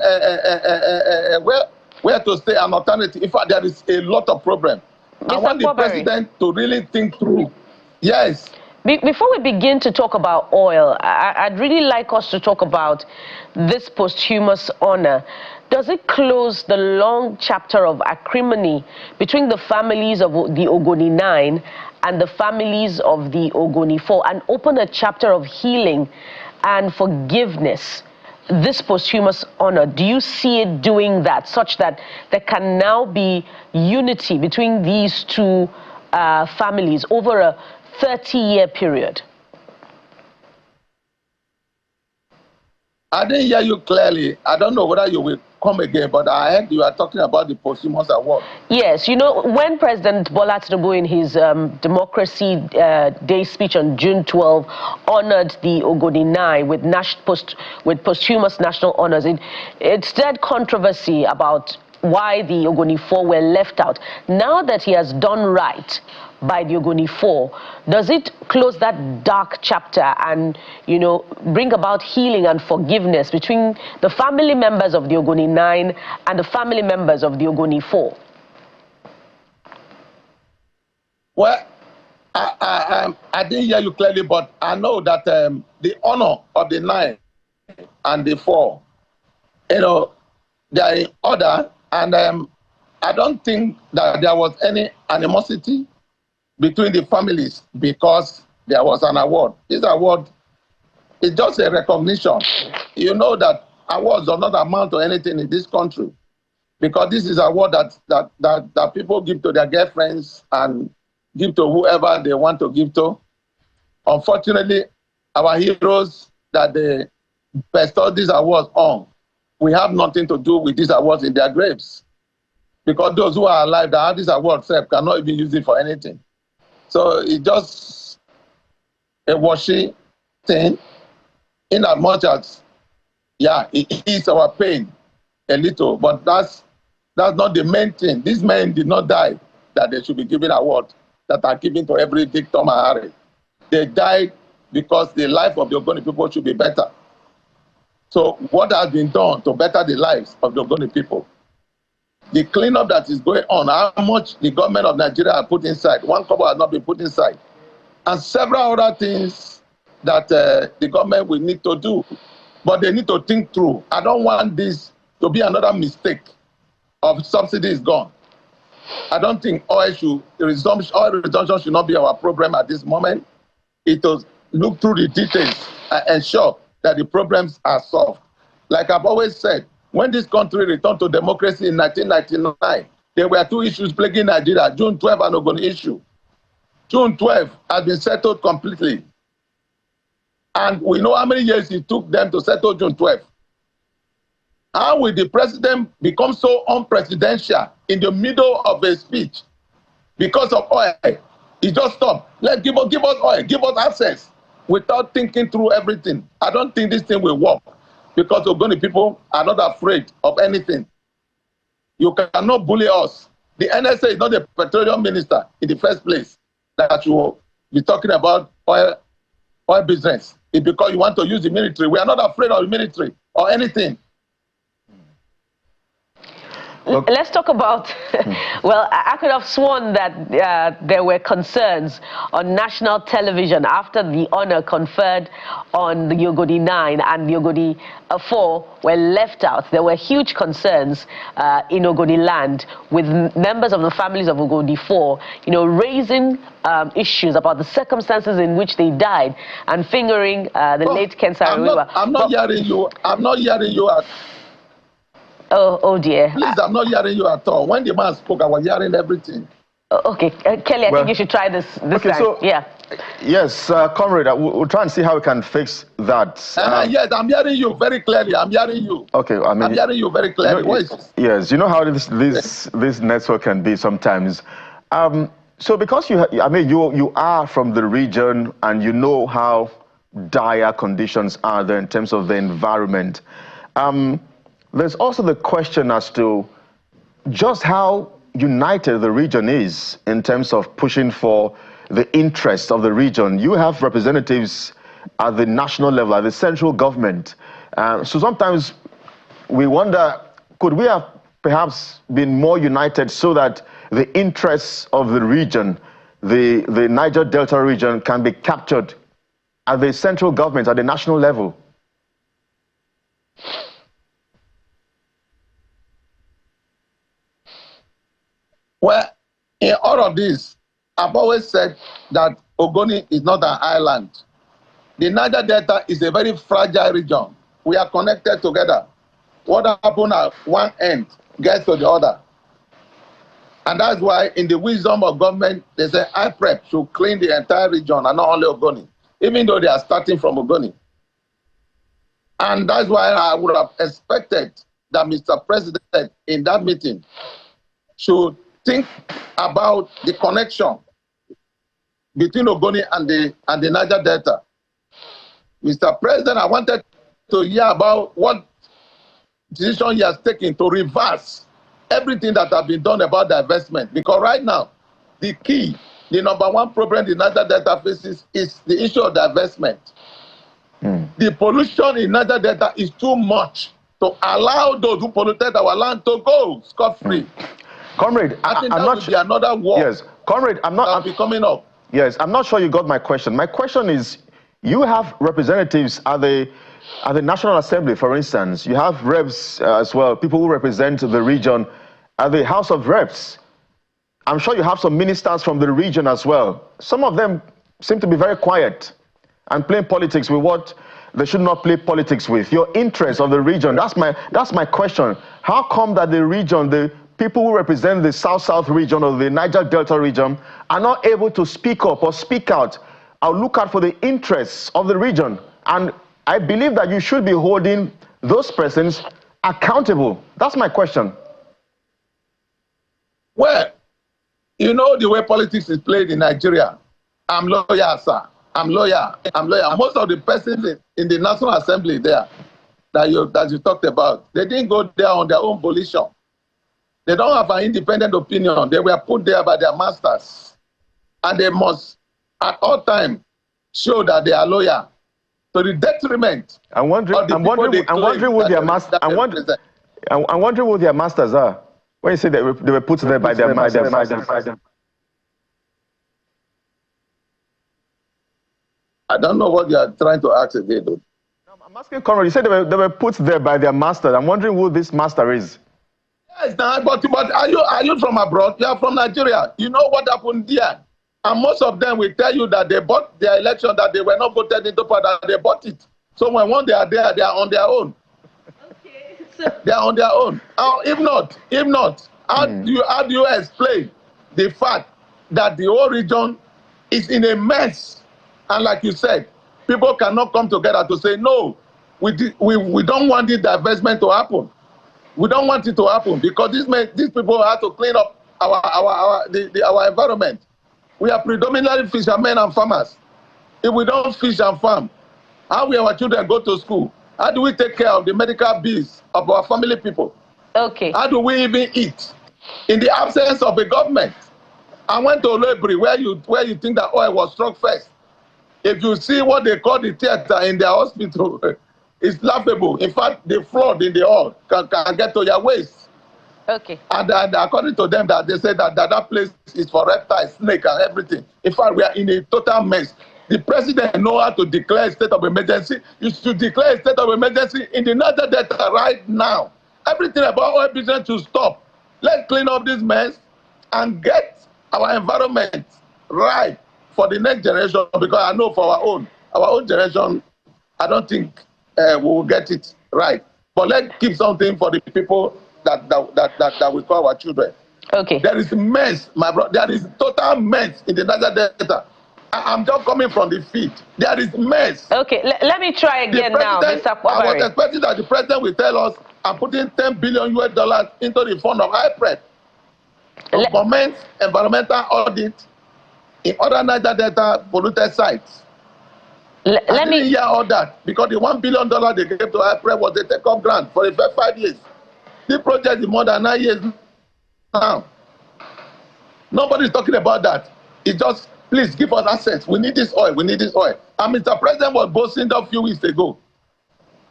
where to stay, an alternative. In fact, there is a lot of problem. I want the president to really think through. Yes. Before we begin to talk about oil, I'd really like us to talk about this posthumous honor. Does it close the long chapter of acrimony between the families of the Ogoni 9 and the families of the Ogoni 4 and open a chapter of healing and forgiveness this posthumous honor, do you see it doing that, such that there can now be unity between these two families over a 30-year period? I didn't hear you clearly. I don't know whether you will come again, but I heard you are talking about the posthumous award. Yes, you know, when President Bola Tinubu in his Democracy Day speech on June 12 honored the Ogoni 9 with posthumous national honors, it stirred controversy about why the Ogoni 4 were left out. Now that he has done right by the Ogoni 4, does it close that dark chapter and, you know, bring about healing and forgiveness between the family members of the Ogoni 9 and the family members of the Ogoni 4? Well, I didn't hear you clearly, but I know that the honor of the 9 and the 4, you know, they are in order, and I don't think that there was any animosity between the families because there was an award. This award is just a recognition. You know that awards do not amount to anything in this country, because this is an award that people give to their girlfriends and give to whoever they want to give to. Unfortunately, our heroes that they bestowed these awards on, we have nothing to do with these awards in their graves, because those who are alive that have these awards cannot even use it for anything. So it's just a washy thing, in as much as, yeah, it is our pain a little, but that's not the main thing. These men did not die that they should be given awards that are given to every Dick, Tom, and Harry. They died because the life of the Ogoni people should be better. So what has been done to better the lives of the Ogoni people? The cleanup that is going on, how much the government of Nigeria has put inside, 1 kobo has not been put inside, and several other things that the government will need to do. But they need to think through. I don't want this to be another mistake of subsidies gone. I don't think oil resumption should not be our problem at this moment. It will look through the details and ensure that the problems are solved. Like I've always said, when this country returned to democracy in 1999, there were 2 issues plaguing Nigeria, June 12 and Ogoni issue. June 12 has been settled completely. And we know how many years it took them to settle June 12. How will the president become so unpresidential in the middle of a speech because of oil? He just stopped. Let's give us oil, give us access, without thinking through everything. I don't think this thing will work, because Ogoni people are not afraid of anything. You cannot bully us. The NSA is not the petroleum minister in the first place that you will be talking about oil business. It's because you want to use the military. We are not afraid of the military or anything. Okay. Let's talk about, well, I could have sworn that there were concerns on national television after the honor conferred on the Ogoni 9 and the Ogoni 4 were left out. There were huge concerns in Ogoni land with members of the families of Ogoni 4, you know, raising issues about the circumstances in which they died and fingering the late Ken Saro-Wiwa. I'm not hearing you. I'm not hearing you at Oh dear. Please, I'm not hearing you at all. When the man spoke, I was hearing everything. Okay, Kelly, I think you should try this okay, time. So, yeah. Yes, comrade, we'll try and see how we can fix that. Yes, I'm hearing you very clearly. I'm hearing you. Okay, I mean, I'm hearing you very clearly. You know, yes, you know how this network can be sometimes. So because you are from the region and you know how dire conditions are there in terms of the environment. There's also the question as to just how united the region is in terms of pushing for the interests of the region. You have representatives at the national level, at the central government. So sometimes we wonder, could we have perhaps been more united so that the interests of the region, the Niger Delta region, can be captured at the central government, at the national level? Well, in all of this, I've always said that Ogoni is not an island. The Niger Delta is a very fragile region. we are connected together. What happened at one end gets to the other. And that's why in the wisdom of government, they say IPREP should clean the entire region and not only Ogoni, even though they are starting from Ogoni. And that's why I would have expected that Mr. President in that meeting should think about the connection between Ogoni and the Niger Delta. Mr. President, I wanted to hear about what decision he has taken to reverse everything that has been done about divestment. Because right now, the key, the number one problem the Niger Delta faces is the issue of divestment. The pollution in Niger Delta is too much to allow those who polluted our land to go scot-free. Comrade, I think I'm that not would be another war. Yes, comrade, I'm be coming up. Yes, I'm not sure you got my question. My question is, you have representatives at the National Assembly, for instance. You have reps as well, people who represent the region at the House of Reps. I'm sure you have some ministers from the region as well. Some of them seem to be very quiet and playing politics with what they should not play politics with. Your interest of the region, that's my question. How come that the region, the people who represent the South-South region or the Niger Delta region are not able to speak up or speak out or look out for the interests of the region? And I believe that you should be holding those persons accountable. That's my question. Well, you know the way politics is played in Nigeria. I'm loyal, sir. I'm loyal. Most of the persons in the National Assembly there that you talked about, they didn't go there on their own volition. They don't have an independent opinion. They were put there by their masters. And they must, at all times, show that they are loyal to the detriment. I'm wondering who their masters. I'm wondering who their masters are. When you say they were put there by their masters. I don't know what you are trying to ask again, though. I'm asking, Conrad, you said they were put there by their master. I'm wondering who this master is. Yes, but are you from abroad? You are from Nigeria. You know what happened there. And most of them will tell you that they bought their election, that they were not voted into power, that they bought it. So when they are there, they are on their own. Okay. They are on their own. If not, how do you explain the fact that the whole region is in a mess? And like you said, people cannot come together to say, no, we don't want this divestment to happen. We don't want it to happen because these people have to clean up our environment. We are predominantly fishermen and farmers. If we don't fish and farm, how will our children go to school? How do we take care of the medical bills of our family people? Okay. How do we even eat? In the absence of a government. I went to Olebri where you think that oil was struck first. If you see what they call the theater in their hospital, it's laughable. In fact, the flood in the oil can get to your waist. Okay. And according to them, that they say that place is for reptiles, snake, and everything. In fact, we are in a total mess. The president knows how to declare a state of emergency. You should declare a state of emergency in the Niger Delta right now. Everything about oil business to stop. Let's clean up this mess and get our environment right for the next generation, because I know for our own generation, I don't think we will get it right. But let's keep something for the people that we call our children. Okay. There is mess, my brother. There is total mess in the Niger Delta. I'm just coming from the field. There is mess. Okay, let me try again now, Mr. Kwabari. I was expecting that the president will tell us, I'm putting $10 billion into the fund of IPREP to commence environmental audit in other Niger Delta polluted sites. Let me hear all that, because the $1 billion they gave to IPREP was a take-off grant for the first 5 years. This project is more than 9 years now. Nobody's talking about that. It's just, please give us assets. We need this oil. We need this oil. And Mr. President was boasting a few weeks ago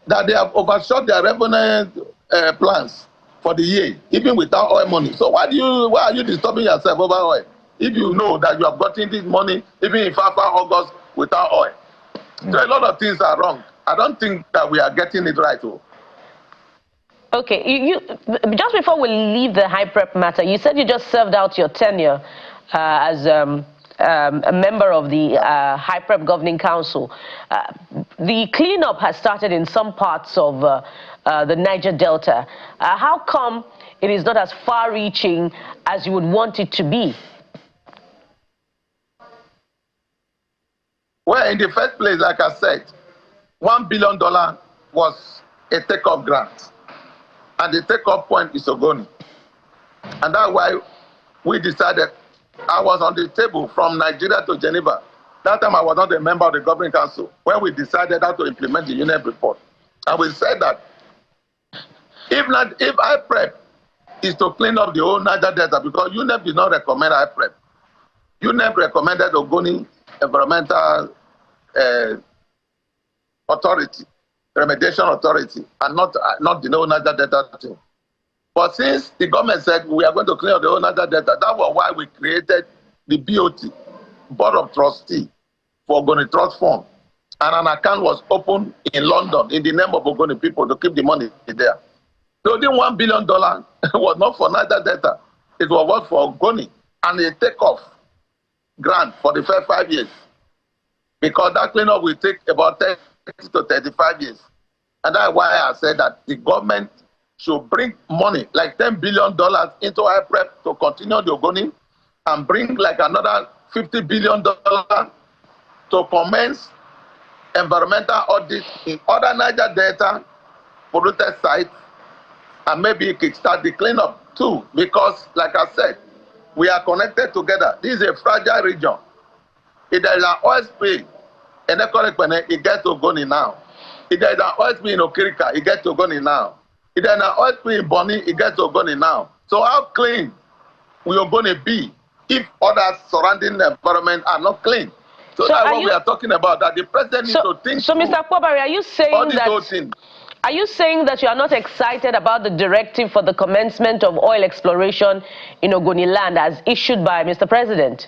that they have overshot their revenue plans for the year, even without oil money. So why are you disturbing yourself over oil if you know that you have gotten this money even in August without oil? So a lot of things are wrong. I don't think that we are getting it right. Okay, you just before we leave the IPREP matter, you said you just served out your tenure as a member of the IPREP Governing Council. the cleanup has started in some parts of the Niger Delta. How come it is not as far-reaching as you would want it to be? Well, in the first place, like I said, $1 billion was a take-off grant. And the take-off point is Ogoni. And that's why we decided, I was on the table from Nigeria to Geneva. That time I was not a member of the governing council when we decided how to implement the UNEP report. And we said that if IPREP is to clean up the whole Niger Delta, because UNEP did not recommend IPREP. UNEP recommended Ogoni Environmental Authority, Remediation Authority, and not the whole Niger Delta thing. But since the government said we are going to clean up the whole Niger Delta, that was why we created the BOT, Board of Trustees, for Ogoni Trust Fund. And an account was opened in London in the name of Ogoni people to keep the money there. So the $1 billion was not for Niger Delta. It was for Ogoni and a takeoff grant for the first 5 years. Because that cleanup will take about 30 to 35 years. And that's why I said that the government should bring money, like $10 billion into IPREP to continue the Ogoni, and bring like another $50 billion to commence environmental audit in other Niger Delta polluted sites, and maybe kickstart the cleanup too. Because, like I said, we are connected together. This is a fragile region. If there is an oil spill in Ekorepene, it gets to Ogoni now. If there is an oil spill in Okirika, it gets to Ogoni now. If there is an oil spill in Boni, it gets to Ogoni now. So how clean will Ogoni be if other surrounding the environment are not clean? So that's what we are talking about, that the president needs to think. So Mr. Kwabari, are you saying that... Are you saying that you are not excited about the directive for the commencement of oil exploration in Ogoni land as issued by Mr. President?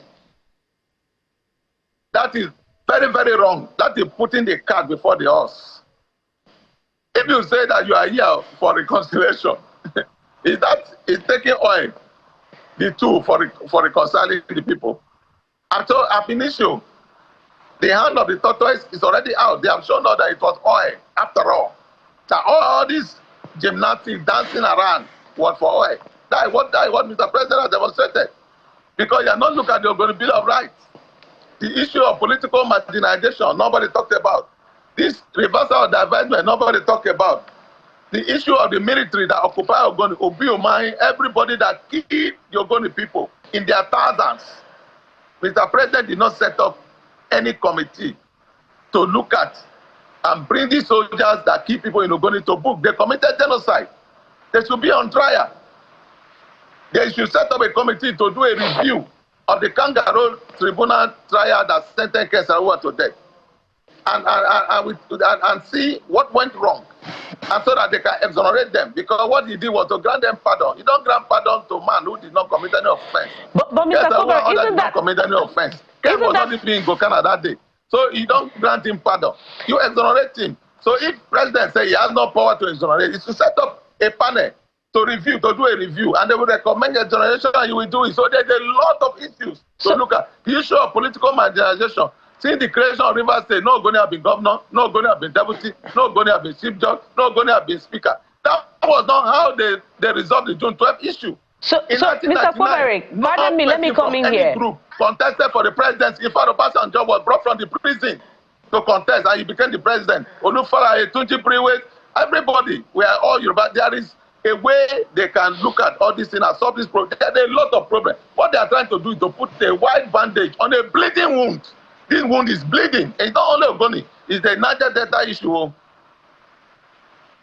That is very, very wrong. That is putting the cart before the horse. If you say that you are here for reconciliation, is taking oil the tool for reconciling the people. After ab initio, the hand of the tortoise is already out. They have shown us that it was oil after all. So all this gymnastics, dancing around was for oil. That is what Mr. President has demonstrated. Because you are not looking at the Ogoni Bill of Rights. The issue of political marginalization, nobody talked about. This reversal of divestment, nobody talked about. The issue of the military that occupy Ogoni, Obiomai, everybody that killed the Ogoni people in their thousands. Mr. President did not set up any committee to look at and bring these soldiers that kill people in Ogoni to book. They committed genocide. They should be on trial. They should set up a committee to do a review of the kangaroo tribunal trial that sentenced Kesawa to death. And see what went wrong. And so that they can exonerate them. Because what he did was to grant them pardon. You don't grant pardon to a man who did not commit any offense. But Mr. Kober, isn't that... commit any offense. Ken was not even in Gokana that day. So you don't grant him pardon. You exonerate him. So if president says he has no power to exonerate, it's to set up a panel to review, to do a review, and they will recommend exoneration and you will do it. So there's a lot of issues to look at. The issue of political marginalization. Since the creation of Rivers State, no Ogoni have been governor, no Ogoni have been deputy, no Ogoni have been chief judge, no Ogoni have been speaker. That was not how they resolved the June 12 issue. So Mr. Kwabari, pardon me, let me come in here. Group contested for the presidency. In fact, Obasanjo was brought from the prison to contest, and he became the president. Olufara, Etunji Priwe, everybody, we are all Yoruba. There is a way they can look at all these things and solve this problem. There are a lot of problems. What they are trying to do is to put a white bandage on a bleeding wound. This wound is bleeding. It's not only Ogoni, it's the Niger Delta issue.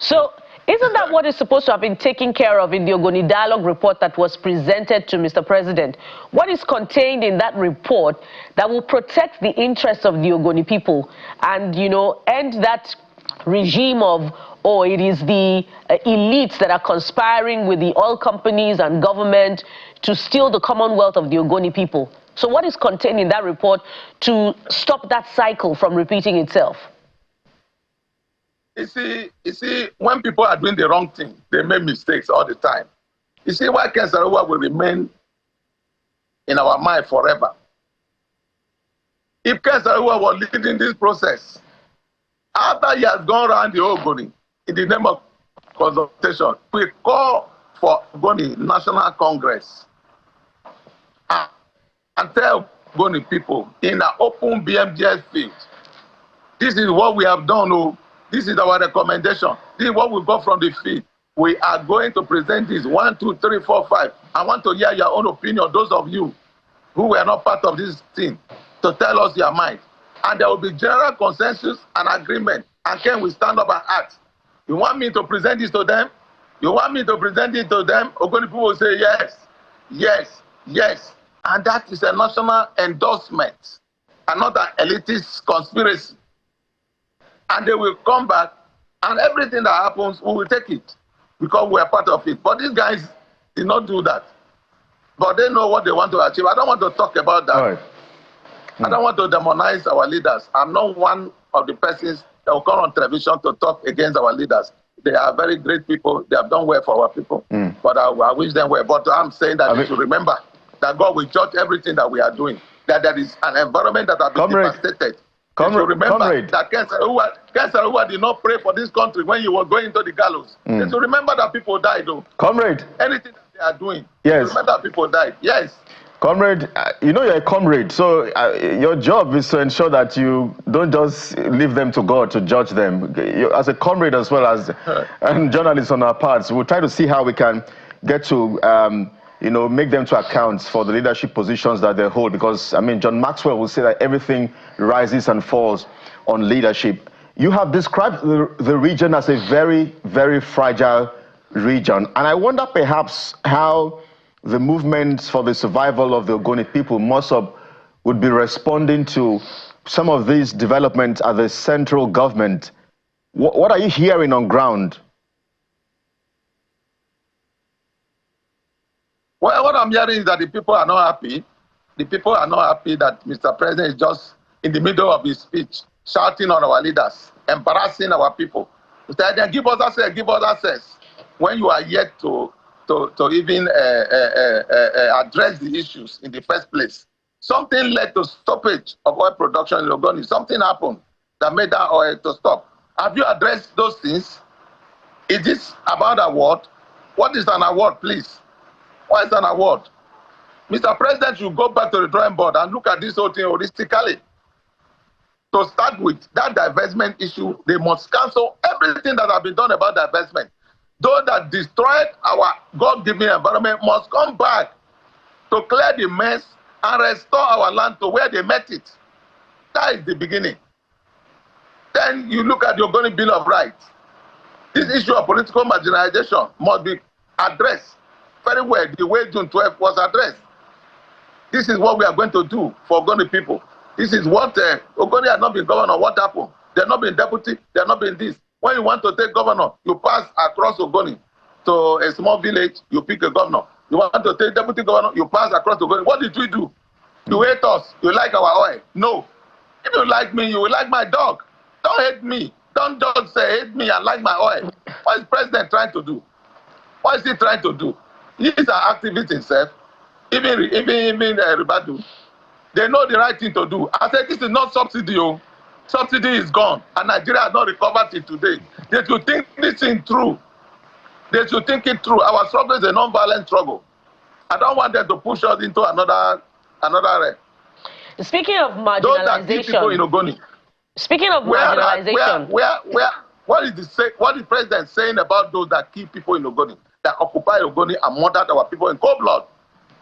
So, isn't that what is supposed to have been taken care of in the Ogoni Dialogue report that was presented to Mr. President? What is contained in that report that will protect the interests of the Ogoni people and, you know, end that regime of, oh, it is the elites that are conspiring with the oil companies and government to steal the commonwealth of the Ogoni people? So what is contained in that report to stop that cycle from repeating itself? You see, when people are doing the wrong thing, they make mistakes all the time. You see why Ken Saro-Wiwa will remain in our mind forever. If Ken Saro-Wiwa was leading this process After he has gone around the Ogoni in the name of consultation, we call for Ogoni National Congress and tell Ogoni people in an open BMGS field, this is what we have done. Oh, this is our recommendation. This is what we got from the field. We are going to present this 1, 2, 3, 4, 5. I want to hear your own opinion, those of you who were not part of this thing, to tell us your mind. And there will be general consensus and agreement. And then we stand up and act. You want me to present this to them? You want me to present it to them? Ogoni people will say yes, yes, yes. And that is a national endorsement and not an elitist conspiracy. And they will come back, and everything that happens, we will take it because we are part of it. But these guys did not do that. But they know what they want to achieve. I don't want to talk about that. All right. I don't want to demonize our leaders. I'm not one of the persons that will come on television to talk against our leaders. They are very great people. They have done well for our people. But I wish them well. But I'm saying that they should remember that God will judge everything that we are doing. That there is an environment that has been devastated. Remember that Kensaruwa did not pray for this country when you were going into the gallows. They should remember that people died, though. Comrade. Anything that they are doing, yes. Remember that people died. Yes. Comrade, you know you're a comrade, so your job is to ensure that you don't just leave them to God to judge them. As a comrade as well as and journalists on our parts, we'll try to see how we can get to make them to account for the leadership positions that they hold, because, I mean, John Maxwell will say that everything rises and falls on leadership. You have described the region as a very, very fragile region, and I wonder perhaps how the movement for the survival of the Ogoni people, MOSOP, would be responding to some of these developments at the central government. What are you hearing on ground? Well, what I'm hearing is that the people are not happy. The people are not happy that Mr. President is just in the middle of his speech, shouting on our leaders, embarrassing our people. Then give us access, give us access. When you are yet to even address the issues in the first place. Something led to stoppage of oil production in Ogoni. Something happened that made that oil to stop. Have you addressed those things? Is this about award? What is an award, please? What is an award? Mr. President should go back to the drawing board and look at this whole thing holistically. To start with, that divestment issue, they must cancel everything that has been done about divestment. Those that destroyed our God-given environment must come back to clear the mess and restore our land to where they met it. That is the beginning. Then you look at the Ogoni Bill of Rights. This issue of political marginalization must be addressed very well, the way June 12 was addressed. This is what we are going to do for Ogoni people. This is what Ogoni has not been governor. What happened? They have not been deputy. They have not been this. When you want to take governor, you pass across Ogoni to a small village, you pick a governor. You want to take deputy governor, you pass across Ogoni. What did we do? You hate us. You like our oil. No. If you like me, you will like my dog. Don't hate me. Don't just say hate me and like my oil. What is the president trying to do? What is he trying to do? He is an activist himself. Even Ribadu. They know the right thing to do. I said this is not subsidy. Oh. Subsidy is gone, and Nigeria has not recovered it today. They should think this thing through. They should think it through. Our struggle is a non-violent struggle. I don't want them to push us into another wreck. Speaking of marginalization, speaking of marginalization, what is the president saying about those that kill people in Ogoni, that occupy Ogoni and murdered our people in cold blood?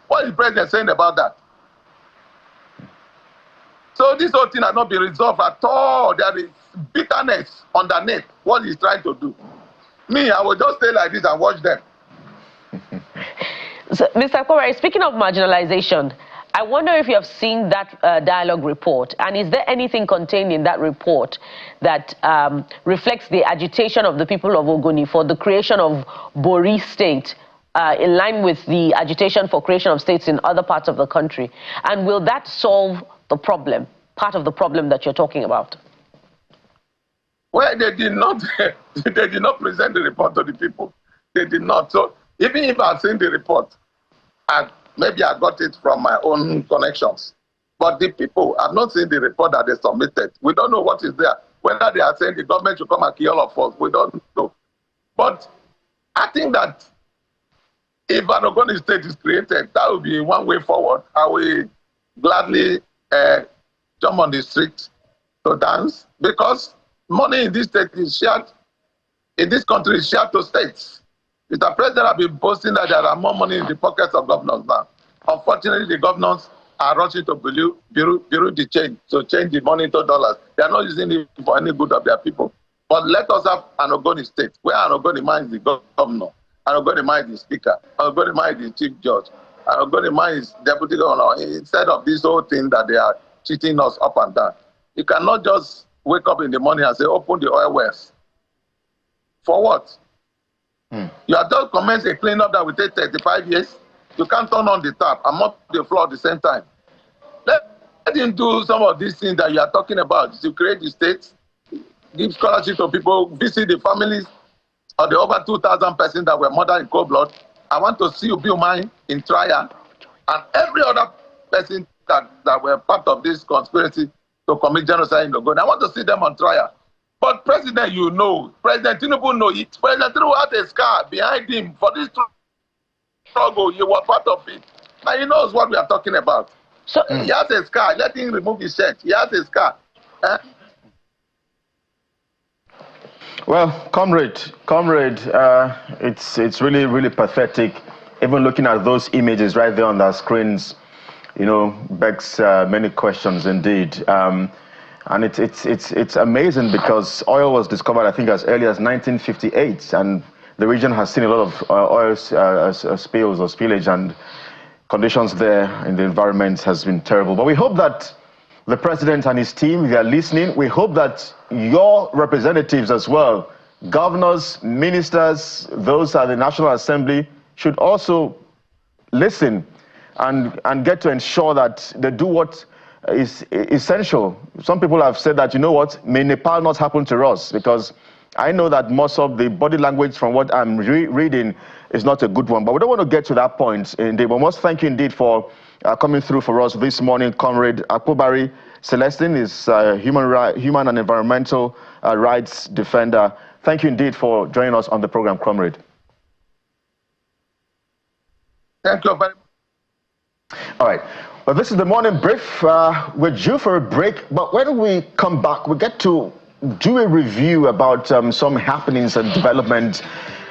What is the president saying about that? So this whole thing has not been resolved at all. There is bitterness underneath what he's trying to do. Me, I will just stay like this and watch them. So, Mr. Kowari, speaking of marginalization, I wonder if you have seen that dialogue report, and is there anything contained in that report that reflects the agitation of the people of Ogoni for the creation of Bori State, in line with the agitation for creation of states in other parts of the country? And will that solve the problem, part of the problem that you're talking about? Well, they did not present the report to the people. They did not. So even if I've seen the report, maybe I got it from my own connections. But the people have not seen the report that they submitted. We don't know what is there. Whether they are saying the government should come and kill all of us, we don't know. But I think that if an Ogoni state is created, that will be one way forward. I will gladly jump on the street to dance, because money in this state is shared, in this country is shared to states. Mr. President has been boasting that there are more money in the pockets of governors now. Unfortunately, the governors are rushing to bureau the change, so change the money into dollars. They are not using it for any good of their people. But let us have an Ogoni state, where an Ogoni man is the governor, an Ogoni man is the speaker, an Ogoni man is the chief judge, an Ogoni man is deputy governor, instead of this whole thing that they are cheating us up and down. You cannot just wake up in the morning and say, open the oil wells. For what? You have just commenced a cleanup that will take 35 years. You can't turn on the tap and mop the floor at the same time. Let him do some of these things that you are talking about, to create the states, give scholarship to people, visit the families of the over 2,000 persons that were murdered in cold blood. I want to see you build mine in trial, and every other person that were part of this conspiracy to commit genocide in Ogoni. I want to see them on trial. But President, you know, President Tinubu knows it. President Tinubu had a scar behind him for this struggle. You were part of it. And he knows what we are talking about. So he has a scar. Let him remove his shirt. He has a scar. Well, comrade, it's really, really pathetic. Even looking at those images right there on the screens, you know, begs many questions indeed. And it's amazing, because oil was discovered, I think, as early as 1958, and the region has seen a lot of oil spills or spillage, and conditions there in the environment has been terrible. But we hope that the president and his team, they are listening. We hope that your representatives as well, governors, ministers, those at the National Assembly, should also listen and get to ensure that they do what is essential. Some people have said that, you know what, may Nepal not happen to us, because I know that most of the body language from what I'm reading is not a good one. But we don't want to get to that point indeed. We must thank you indeed for coming through for us this morning. Comrade Akpobari Celestine is human and environmental rights defender. Thank you indeed for joining us on the program, comrade. Thank you very much. All right. Well, this is the morning brief. We're due for a break, but when we come back, we get to do a review about some happenings and development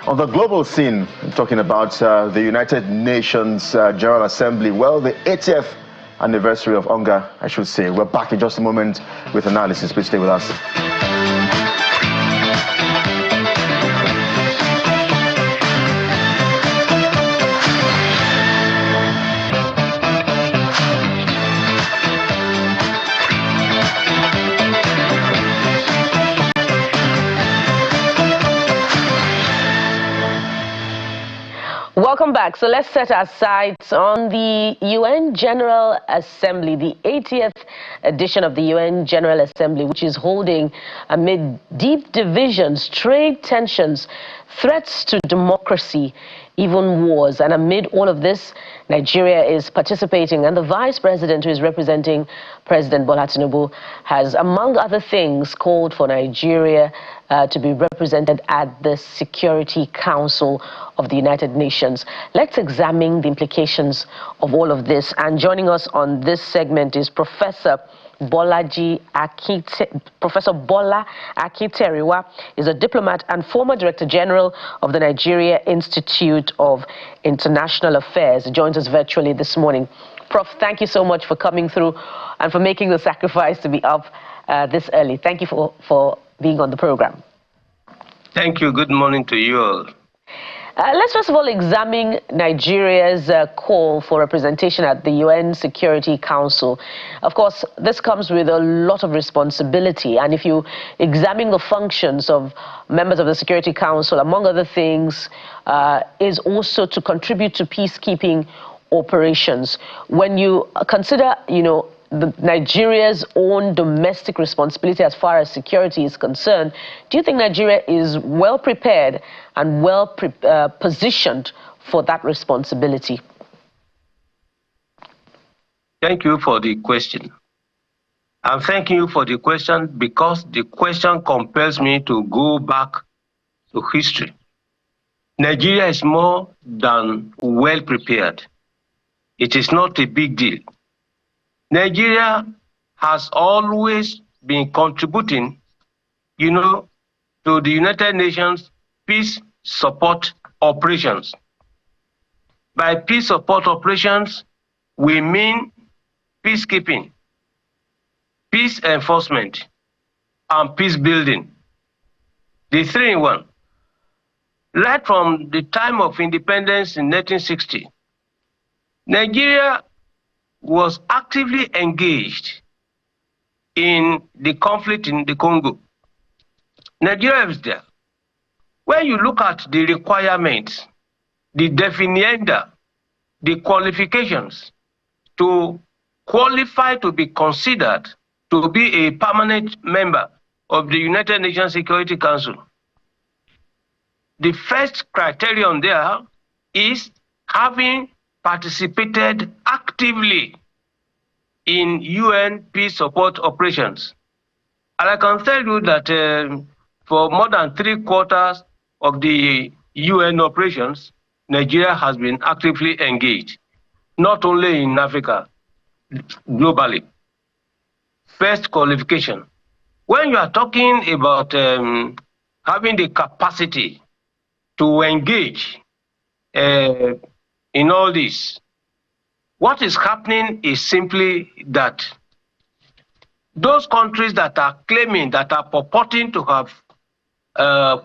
on the global scene. I'm talking about the United Nations General Assembly. Well, the 80th anniversary of UNGA, I should say. We're back in just a moment with analysis. Please stay with us. Welcome back. So let's set our sights on the UN General Assembly, the 80th edition of the UN General Assembly, which is holding amid deep divisions, trade tensions, threats to democracy, even wars. And amid all of this, Nigeria is participating, and the vice president, who is representing President Bola Tinubu, has, among other things, called for Nigeria to be represented at the Security Council of the United Nations. Let's examine the implications of all of this. And joining us on this segment is Professor Bola Akiteriwa is a diplomat and former Director General of the Nigeria Institute of International Affairs. He joins us virtually this morning. Prof, thank you so much for coming through and for making the sacrifice to be up this early. Thank you for being on the program. Thank you. Good morning to you all. Let's first of all examine Nigeria's call for representation at the UN Security Council. Of course, this comes with a lot of responsibility, and if you examine the functions of members of the Security Council, among other things, is also to contribute to peacekeeping operations. When you consider, Nigeria's own domestic responsibility as far as security is concerned, do you think Nigeria is well prepared and well positioned for that responsibility? Thank you for the question. I'm thanking you for the question because the question compels me to go back to history. Nigeria is more than well prepared. It is not a big deal. Nigeria has always been contributing, to the United Nations peace support operations. By peace support operations, we mean peacekeeping, peace enforcement, and peace building. The three in one. Right from the time of independence in 1960, Nigeria was actively engaged in the conflict in the Congo. Nigeria is there. When you look at the requirements, the definienda, the qualifications to qualify to be considered to be a permanent member of the United Nations Security Council, the first criterion there is having participated actively in UN peace support operations. And I can tell you that for more than 3/4 of the UN operations, Nigeria has been actively engaged, not only in Africa, globally. First qualification. When you are talking about having the capacity to engage in all this, what is happening is simply that those countries that are claiming, that are purporting to have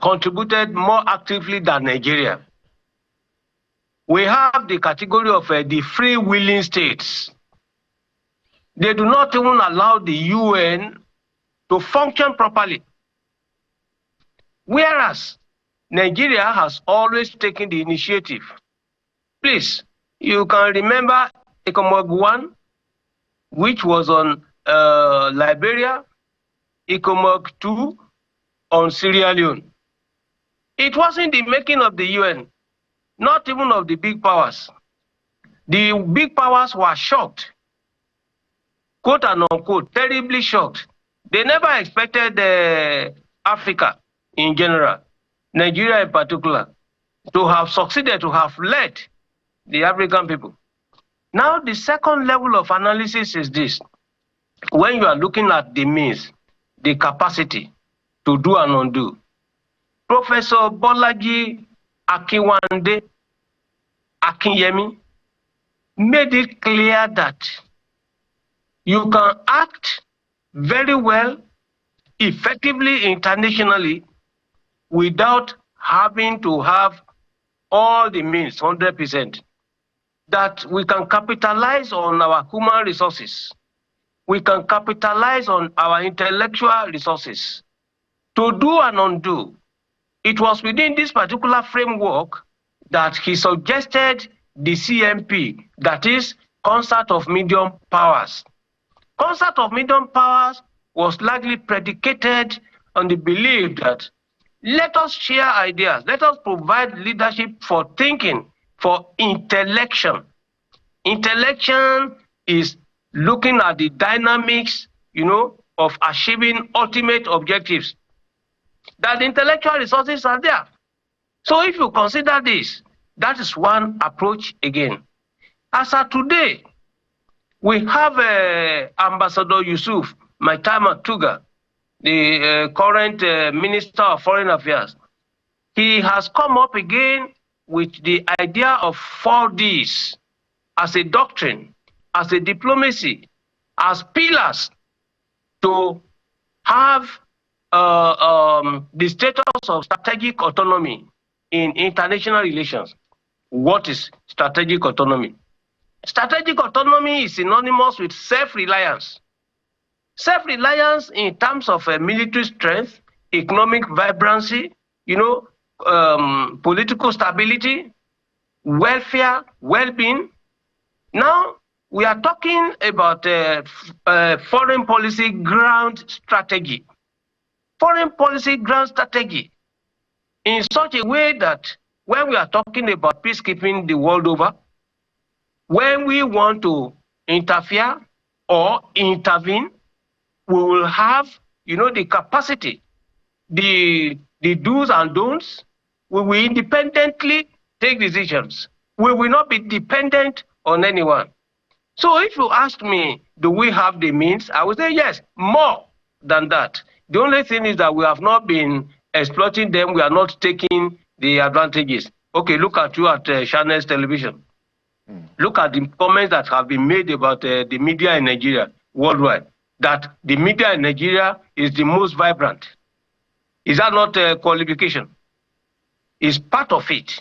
contributed more actively than Nigeria, we have the category of the free willing states. They do not even allow the UN to function properly. Whereas Nigeria has always taken the initiative. Please, you can remember ECOMOG 1, which was on Liberia, ECOMOG 2 on Sierra Leone. It wasn't the making of the UN, not even of the big powers. The big powers were shocked, quote and unquote, terribly shocked. They never expected Africa in general, Nigeria in particular, to have succeeded, to have led the African people. Now, the second level of analysis is this. When you are looking at the means, the capacity to do and undo, Professor Bolaji Akinwande Akinyemi made it clear that you can act very well, effectively, internationally, without having to have all the means, 100%. That we can capitalize on our human resources. We can capitalize on our intellectual resources to do and undo. It was within this particular framework that he suggested the CMP, that is, Concert of Medium Powers. Concert of Medium Powers was largely predicated on the belief that let us share ideas, let us provide leadership for thinking, for intellection. Intellection is looking at the dynamics, of achieving ultimate objectives. That the intellectual resources are there. So if you consider this, that is one approach again. As of today, we have Ambassador Yusuf Maitama Tuga, the current Minister of Foreign Affairs. He has come up again with the idea of 4Ds as a doctrine, as a diplomacy, as pillars to have the status of strategic autonomy in international relations. What is strategic autonomy? Strategic autonomy is synonymous with self-reliance. Self-reliance in terms of military strength, economic vibrancy, political stability, welfare, well-being. Now, we are talking about foreign policy ground strategy. Foreign policy ground strategy in such a way that when we are talking about peacekeeping the world over, when we want to interfere or intervene, we will have, the capacity, the do's and don'ts. We will independently take decisions. We will not be dependent on anyone. So if you ask me, do we have the means? I would say yes, more than that. The only thing is that we have not been exploiting them. We are not taking the advantages. Okay, look at you at Channels Television. Look at the comments that have been made about the media in Nigeria worldwide, that the media in Nigeria is the most vibrant. Is that not a qualification? It's part of it.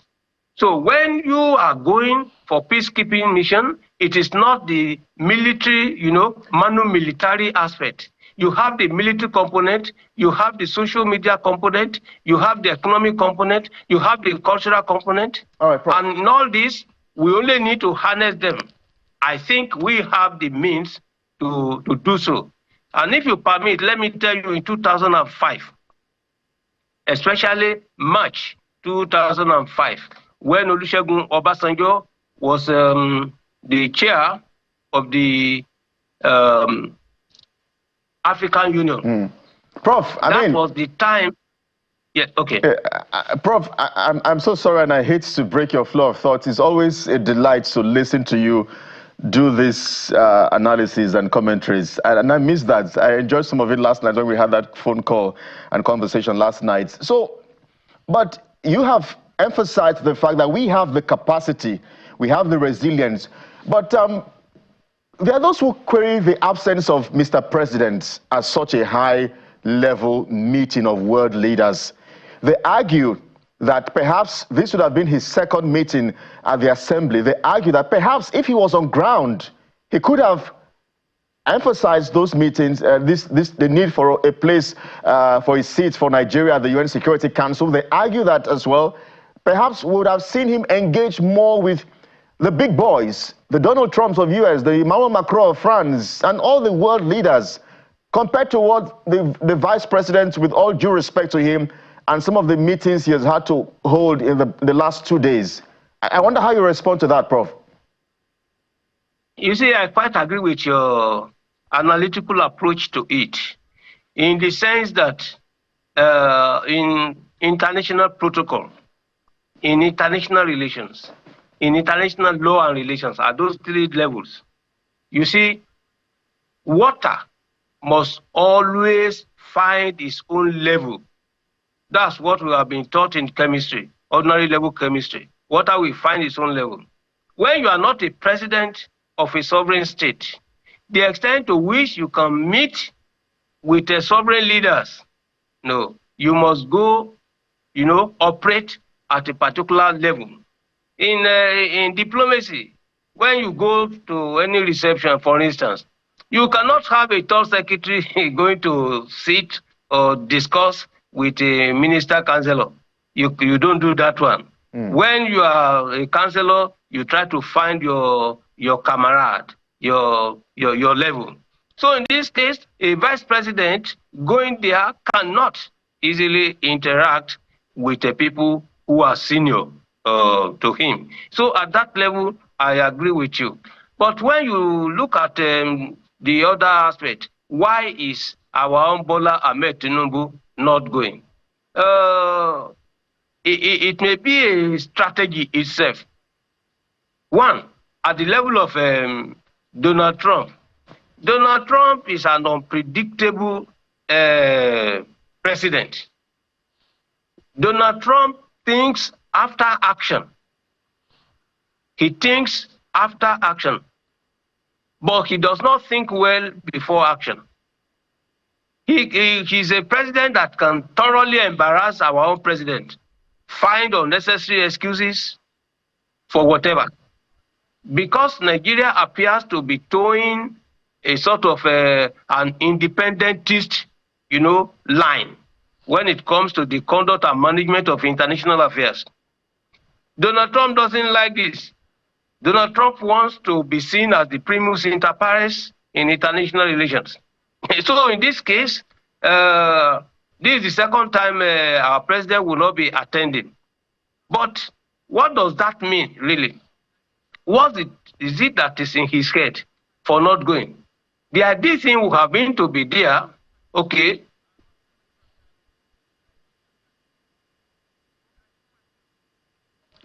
So when you are going for peacekeeping mission, it is not the military, manu military aspect. You have the military component, you have the social media component, you have the economic component, you have the cultural component. All right, and in all this, we only need to harness them. I think we have the means to do so. And if you permit, let me tell you, in 2005, especially March 2005, when Olusegun Obasanjo was the chair of the African Union. Prof, that was the time. Yeah, okay. Prof, I'm so sorry, and I hate to break your flow of thought. It's always a delight to listen to you do this analysis and commentaries, and I missed that. I enjoyed some of it last night when we had that phone call and conversation last night. So, but you have emphasized the fact that we have the capacity, we have the resilience, but there are those who query the absence of Mr. President at such a high-level meeting of world leaders. They argue that perhaps this would have been his second meeting at the assembly. They argue that perhaps if he was on ground, he could have emphasized those meetings, the need for a place for his seat for Nigeria at the UN Security Council. They argue that as well. Perhaps we would have seen him engage more with the big boys, the Donald Trumps of US, the Emmanuel Macron of France, and all the world leaders, compared to what the vice president, with all due respect to him, and some of the meetings he has had to hold in the last 2 days. I wonder how you respond to that, Prof. You see, I quite agree with your analytical approach to it, in the sense that in international protocol, in international relations, in international law and relations, at those 3 levels, you see, water must always find its own level. That's what we have been taught in chemistry, ordinary level chemistry. Water will find its own level. When you are not a president of a sovereign state, the extent to which you can meet with the sovereign leaders, no, you must go, operate at a particular level. In diplomacy, when you go to any reception, for instance, you cannot have a third secretary going to sit or discuss with a minister counselor. You don't do that one. When you are a counselor, you try to find your camarade, your level. So in this case, a vice president going there cannot easily interact with the people who are senior to him. So at that level, I agree with you. But when you look at the other aspect, why is our own Bola Ahmed Tinubu not going? It may be a strategy itself. One, at the level of Donald Trump. Donald Trump is an unpredictable president. Donald Trump thinks after action. He thinks after action, but he does not think well before action. He's a president that can thoroughly embarrass our own president, find unnecessary excuses for whatever. Because Nigeria appears to be towing a sort of an independentist, line when it comes to the conduct and management of international affairs. Donald Trump doesn't like this. Donald Trump wants to be seen as the primus inter pares in international relations. So in this case, this is the second time our president will not be attending. But what does that mean, really? What is it that is in his head for not going? The ideal thing would have been to be there, okay.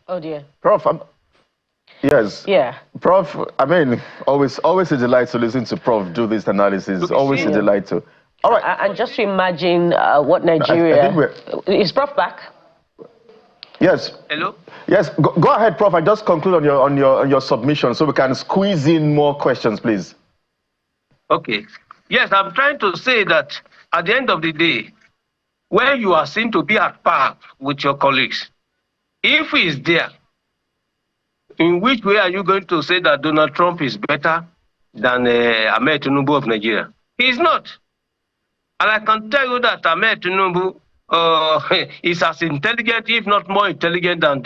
Oh dear. Prof, yes. Yeah. Prof, I mean, always a delight to listen to Prof do this analysis. Always a delight to. All right. And just to imagine what Nigeria. I think is Prof back? Yes. Hello. Yes. Go ahead, Prof. I just conclude on your submission so we can squeeze in more questions, please. Okay. Yes, I'm trying to say that at the end of the day, when you are seen to be at par with your colleagues, if he is there, in which way are you going to say that Donald Trump is better than Ahmed Tinubu of Nigeria? He is not. And I can tell you that Ahmed Tinubu is as intelligent, if not more intelligent than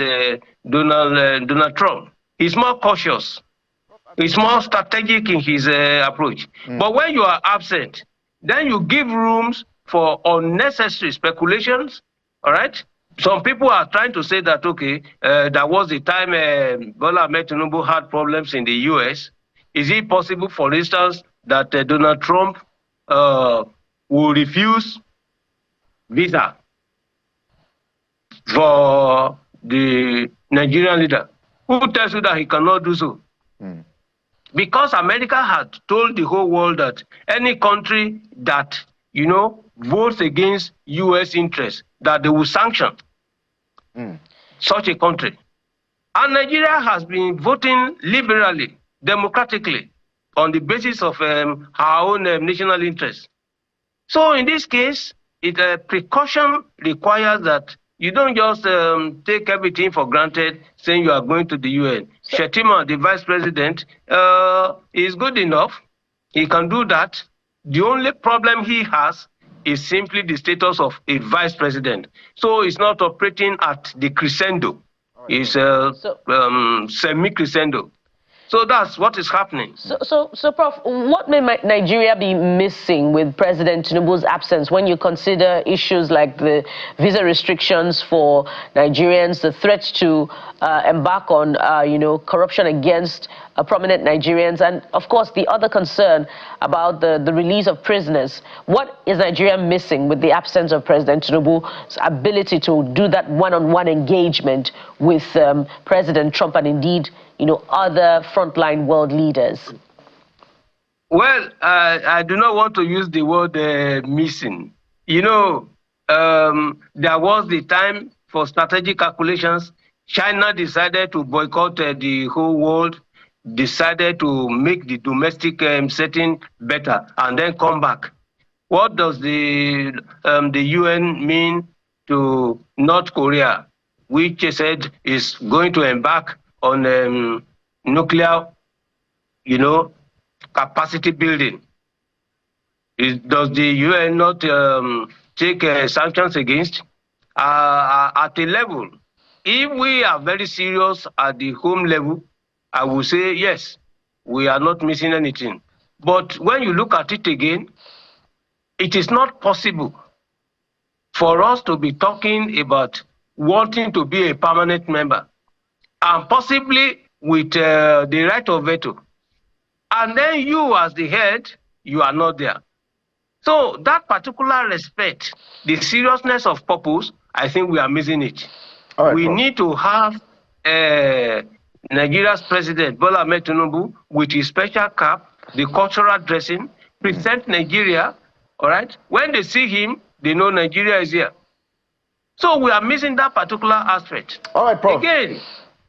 Donald Trump. He's more cautious. He's more strategic in his approach. But when you are absent, then you give rooms for unnecessary speculations, all right? Some people are trying to say that, okay, that was the time Bola Ahmed Tinubu had problems in the US. Is it possible, for instance, that Donald Trump will refuse visa for the Nigerian leader? Who tells you that he cannot do so? Because America had told the whole world that any country that, votes against US interests, that they will sanction such a country. And Nigeria has been voting liberally, democratically, on the basis of our own national interests. So in this case, precaution requires that you don't just take everything for granted, saying you are going to the UN. Shettima, the vice president, is good enough. He can do that. The only problem he has is simply the status of a vice president. So it's not operating at the crescendo. It's semi-crescendo. So that's what is happening. So, Prof, what may Nigeria be missing with President Tinubu's absence when you consider issues like the visa restrictions for Nigerians, the threat to embark on, corruption against prominent Nigerians, and, of course, the other concern about the release of prisoners? What is Nigeria missing with the absence of President Tinubu's ability to do that one-on-one engagement with President Trump and, indeed, other frontline world leaders? Well, I do not want to use the word missing. There was the time for strategic calculations. China decided to boycott the whole world, decided to make the domestic setting better, and then come back. What does the UN mean to North Korea, which said is going to embark on nuclear, capacity building? Does the UN not take sanctions against? At a level, if we are very serious at the home level, I will say yes, we are not missing anything. But when you look at it again, it is not possible for us to be talking about wanting to be a permanent member, and possibly with the right of veto. And then you, as the head, you are not there. So that particular respect, the seriousness of purpose, I think we are missing it. Right, we need to have Nigeria's president, Bola Ahmed Tinubu, with his special cap, the cultural dressing, present Nigeria, all right? When they see him, they know Nigeria is here. So we are missing that particular aspect. All right, Prof. Again,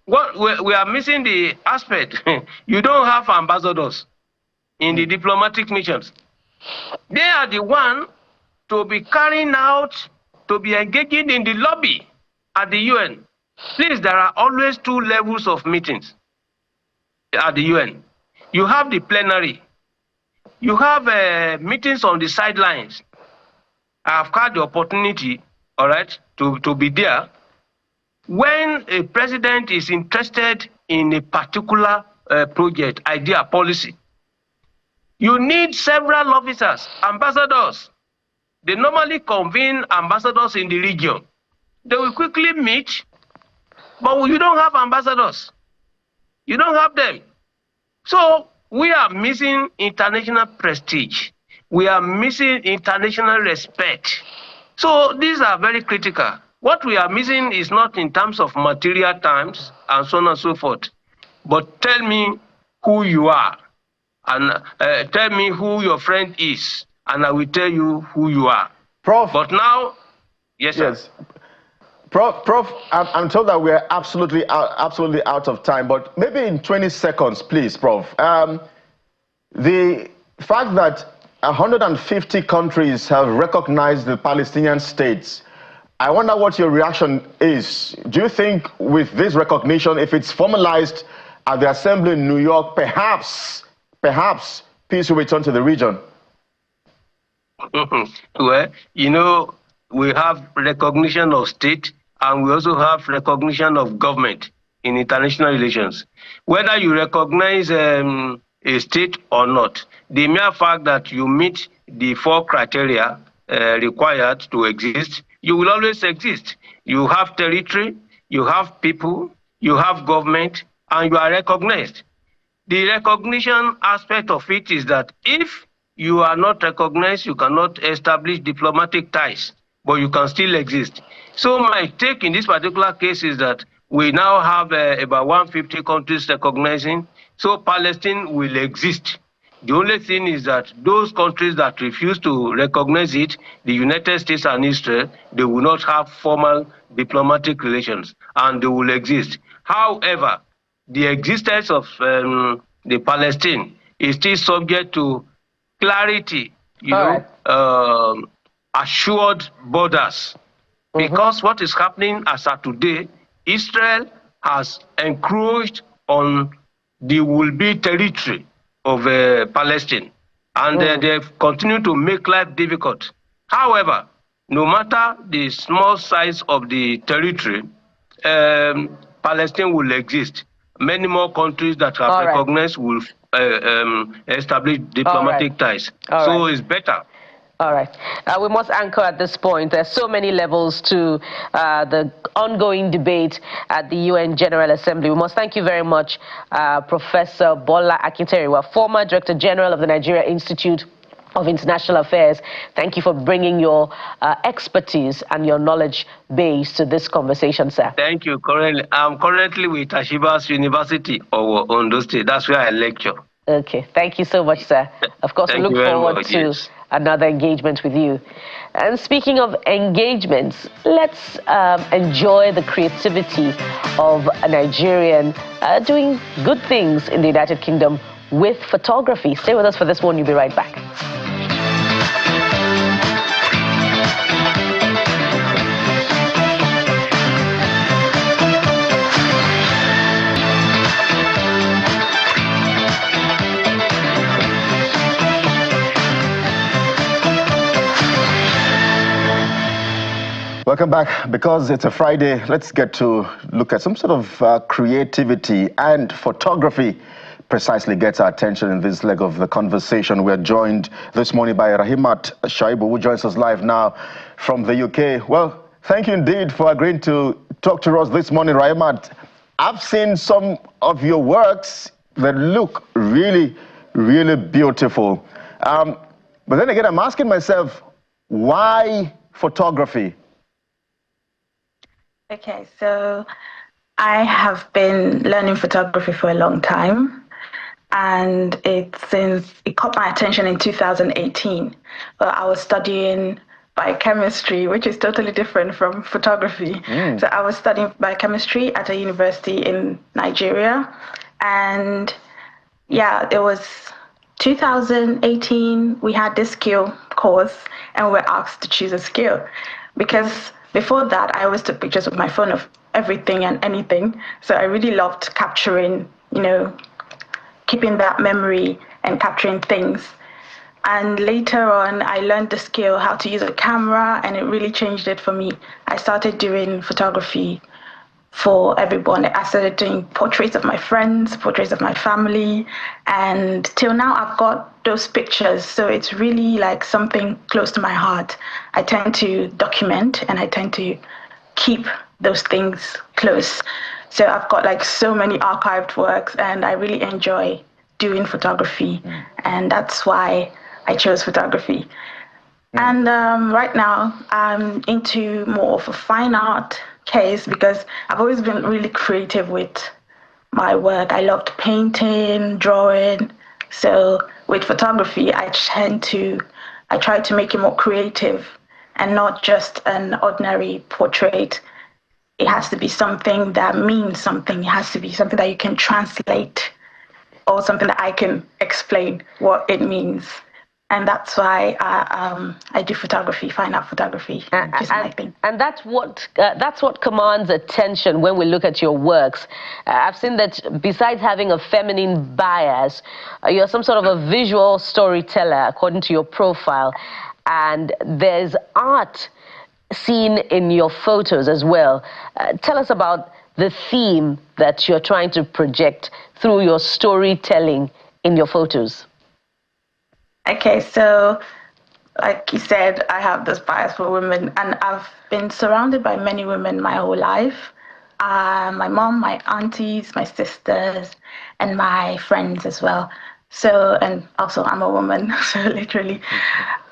we are missing the aspect. You don't have ambassadors in the diplomatic missions. They are the one to be carrying out, to be engaging in the lobby at the UN. Please, there are always two levels of meetings at the UN. You have the plenary. You have meetings on the sidelines. I have had the opportunity, all right, to be there. When a president is interested in a particular project, idea, policy, you need several officers, ambassadors. They normally convene ambassadors in the region. They will quickly meet, but you don't have ambassadors. You don't have them. So we are missing international prestige. We are missing international respect. So these are very critical. What we are missing is not in terms of material terms and so on and so forth, but tell me who you are and tell me who your friend is, and I will tell you who you are. Prof. But now, yes, sir. Yes. Prof, I'm told that we're absolutely out of time, but maybe in 20 seconds, please, Prof. The fact that 150 countries have recognized the Palestinian states, I wonder what your reaction is. Do you think with this recognition, if it's formalized at the Assembly in New York, perhaps peace will return to the region? Well, you know, we have recognition of state and we also have recognition of government in international relations. Whether you recognize a state or not, the mere fact that you meet the 4 criteria required to exist, you will always exist. You have territory, you have people, you have government, and you are recognized. The recognition aspect of it is that if you are not recognized, you cannot establish diplomatic ties, but you can still exist. So my take in this particular case is that we now have about 150 countries recognizing, so Palestine will exist. The only thing is that those countries that refuse to recognize it, the United States and Israel, they will not have formal diplomatic relations, and they will exist. However, the existence of the Palestine is still subject to clarity, assured borders. Because what is happening as of today, Israel has encroached on the will-be territory of Palestine, and they've continued to make life difficult. However, no matter the small size of the territory, Palestine will exist. Many more countries that have recognized will establish diplomatic ties. So it's better. All right. We must anchor at this point. There's so many levels to the ongoing debate at the UN General Assembly. We must thank you very much, Professor Bola Akinteriwa, former Director General of the Nigeria Institute of International Affairs. Thank you for bringing your expertise and your knowledge base to this conversation, sir. Thank you. I'm currently with Ashibas University of Ondo State. That's where I lecture. Okay. Thank you so much, sir. Of course, we look forward to another engagement with you. And speaking of engagements, let's enjoy the creativity of a Nigerian doing good things in the United Kingdom with photography. Stay with us for this one. You'll be right back. Welcome back. Because it's a Friday, let's get to look at some sort of creativity, and photography precisely gets our attention in this leg of the conversation. We're joined this morning by Rahimat Shaibu, who joins us live now from the UK. Well, thank you indeed for agreeing to talk to us this morning, Rahimat. I've seen some of your works that look really, really beautiful. But then again, I'm asking myself, why photography? Okay, so I have been learning photography for a long time, and it caught my attention in 2018. I was studying biochemistry, which is totally different from photography. So I was studying biochemistry at a university in Nigeria, and yeah, it was 2018. We had this skill course, and we were asked to choose a skill because before that, I always took pictures with my phone of everything and anything. So I really loved capturing, keeping that memory and capturing things. And later on, I learned the skill, how to use a camera, and it really changed it for me. I started doing photography for everyone. I started doing portraits of my friends, portraits of my family, and till now I've got those pictures. So it's really like something close to my heart. I tend to document and I tend to keep those things close. So I've got like so many archived works, and I really enjoy doing photography, and that's why I chose photography. And right now, I'm into more of a fine art case because I've always been really creative with my work. I loved painting, drawing. So with photography, I try to make it more creative and not just an ordinary portrait. It has to be something that means something. It has to be something that you can translate or something that I can explain what it means. And that's why I do photography, fine art photography, just my thing. And that's what commands attention when we look at your works. I've seen that besides having a feminine bias, you're some sort of a visual storyteller, according to your profile. And there's art seen in your photos as well. Tell us about the theme that you're trying to project through your storytelling in your photos. Okay, so like you said, I have this bias for women, and I've been surrounded by many women my whole life. My mom, my aunties, my sisters, and my friends as well. So, and also I'm a woman, so literally.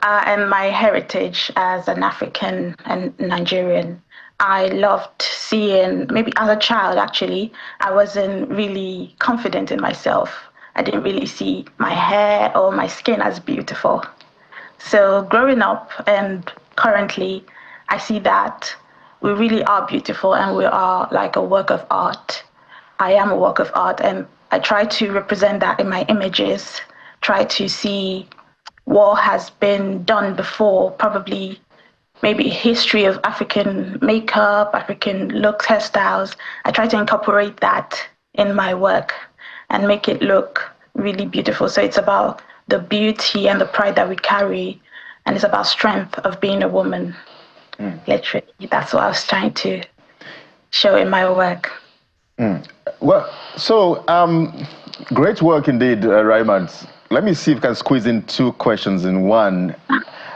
And my heritage as an African and Nigerian. I loved seeing, maybe as a child actually, I wasn't really confident in myself. I didn't really see my hair or my skin as beautiful. So growing up and currently, I see that we really are beautiful and we are like a work of art. I am a work of art, and I try to represent that in my images, try to see what has been done before, probably maybe history of African makeup, African looks, hairstyles. I try to incorporate that in my work and make it look really beautiful. So it's about the beauty and the pride that we carry, and it's about strength of being a woman. Literally, that's what I was trying to show in my work. Well, so great work indeed, Raymond. Let me see if I can squeeze in two questions in one.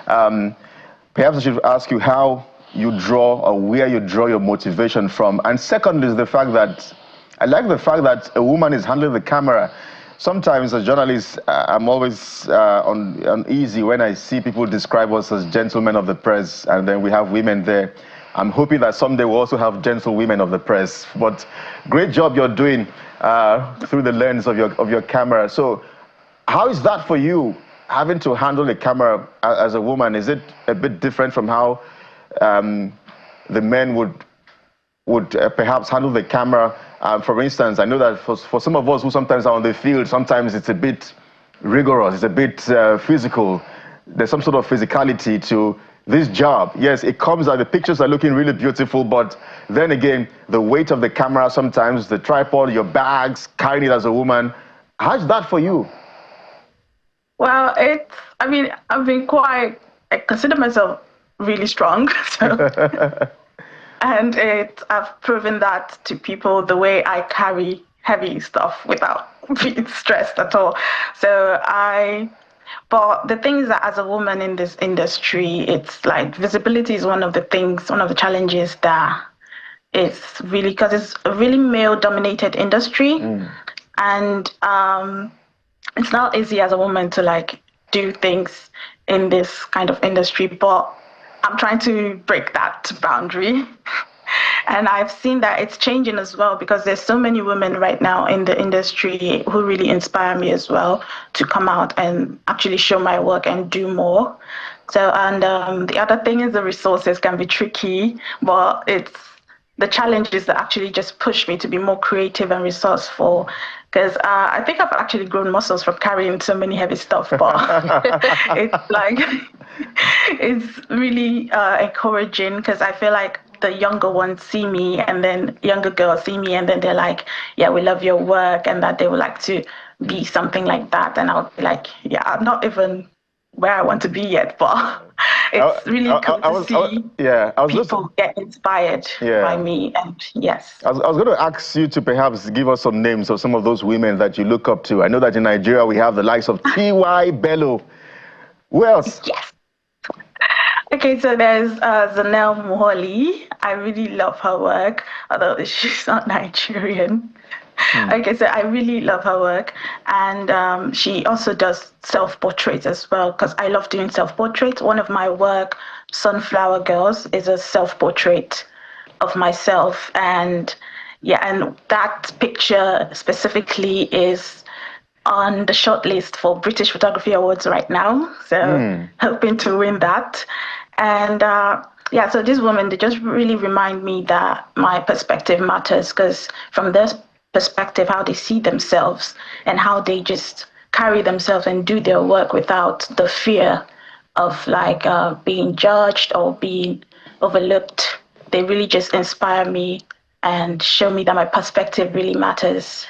Perhaps I should ask you how you draw or where you draw your motivation from. And second is the fact that I like the fact that a woman is handling the camera. Sometimes as journalists, I'm always uneasy when I see people describe us as gentlemen of the press, and then we have women there. I'm hoping that someday we'll also have gentle women of the press. But great job you're doing through the lens of your camera. So how is that for you, having to handle the camera as a woman? Is it a bit different from how the men would perhaps handle the camera? For instance, I know that for some of us who sometimes are on the field, sometimes it's a bit rigorous, it's a bit physical. There's some sort of physicality to this job. Yes, it comes out, the pictures are looking really beautiful, but then again, the weight of the camera sometimes, the tripod, your bags, carrying it as a woman. How's that for you? Well, I consider myself really strong. So. And I've proven that to people, the way I carry heavy stuff without being stressed at all. But the thing is that as a woman in this industry, it's like visibility is one of the challenges that it's really, because it's a really male-dominated industry. And it's not easy as a woman to like do things in this kind of industry, but I'm trying to break that boundary. And I've seen that it's changing as well, because there's so many women right now in the industry who really inspire me as well to come out and actually show my work and do more. So, and the other thing is the resources can be tricky, but it's the challenges that actually just push me to be more creative and resourceful. Because I think I've actually grown muscles from carrying so many heavy stuff, but it's like, it's really encouraging, because I feel like the younger ones see me, and then younger girls see me, and then they're like, yeah, we love your work, and that they would like to be something like that. And I'll be like, yeah, I'm not even where I want to be yet, but it's really cool to see people get inspired by me. And yes. I was going to ask you to perhaps give us some names of some of those women that you look up to. I know that in Nigeria we have the likes of T.Y. Bello. Who else? Yes. Okay, so there's Zanelle Moholi. I really love her work, although she's not Nigerian. Okay, so I really love her work. And she also does self-portraits as well, because I love doing self-portraits. One of my work, Sunflower Girls, is a self-portrait of myself. And yeah, and that picture specifically is on the shortlist for British Photography Awards right now. So hoping to win that. And yeah, so these women, they just really remind me that my perspective matters, because from their perspective, how they see themselves and how they just carry themselves and do their work without the fear of like being judged or being overlooked. They really just inspire me and show me that my perspective really matters.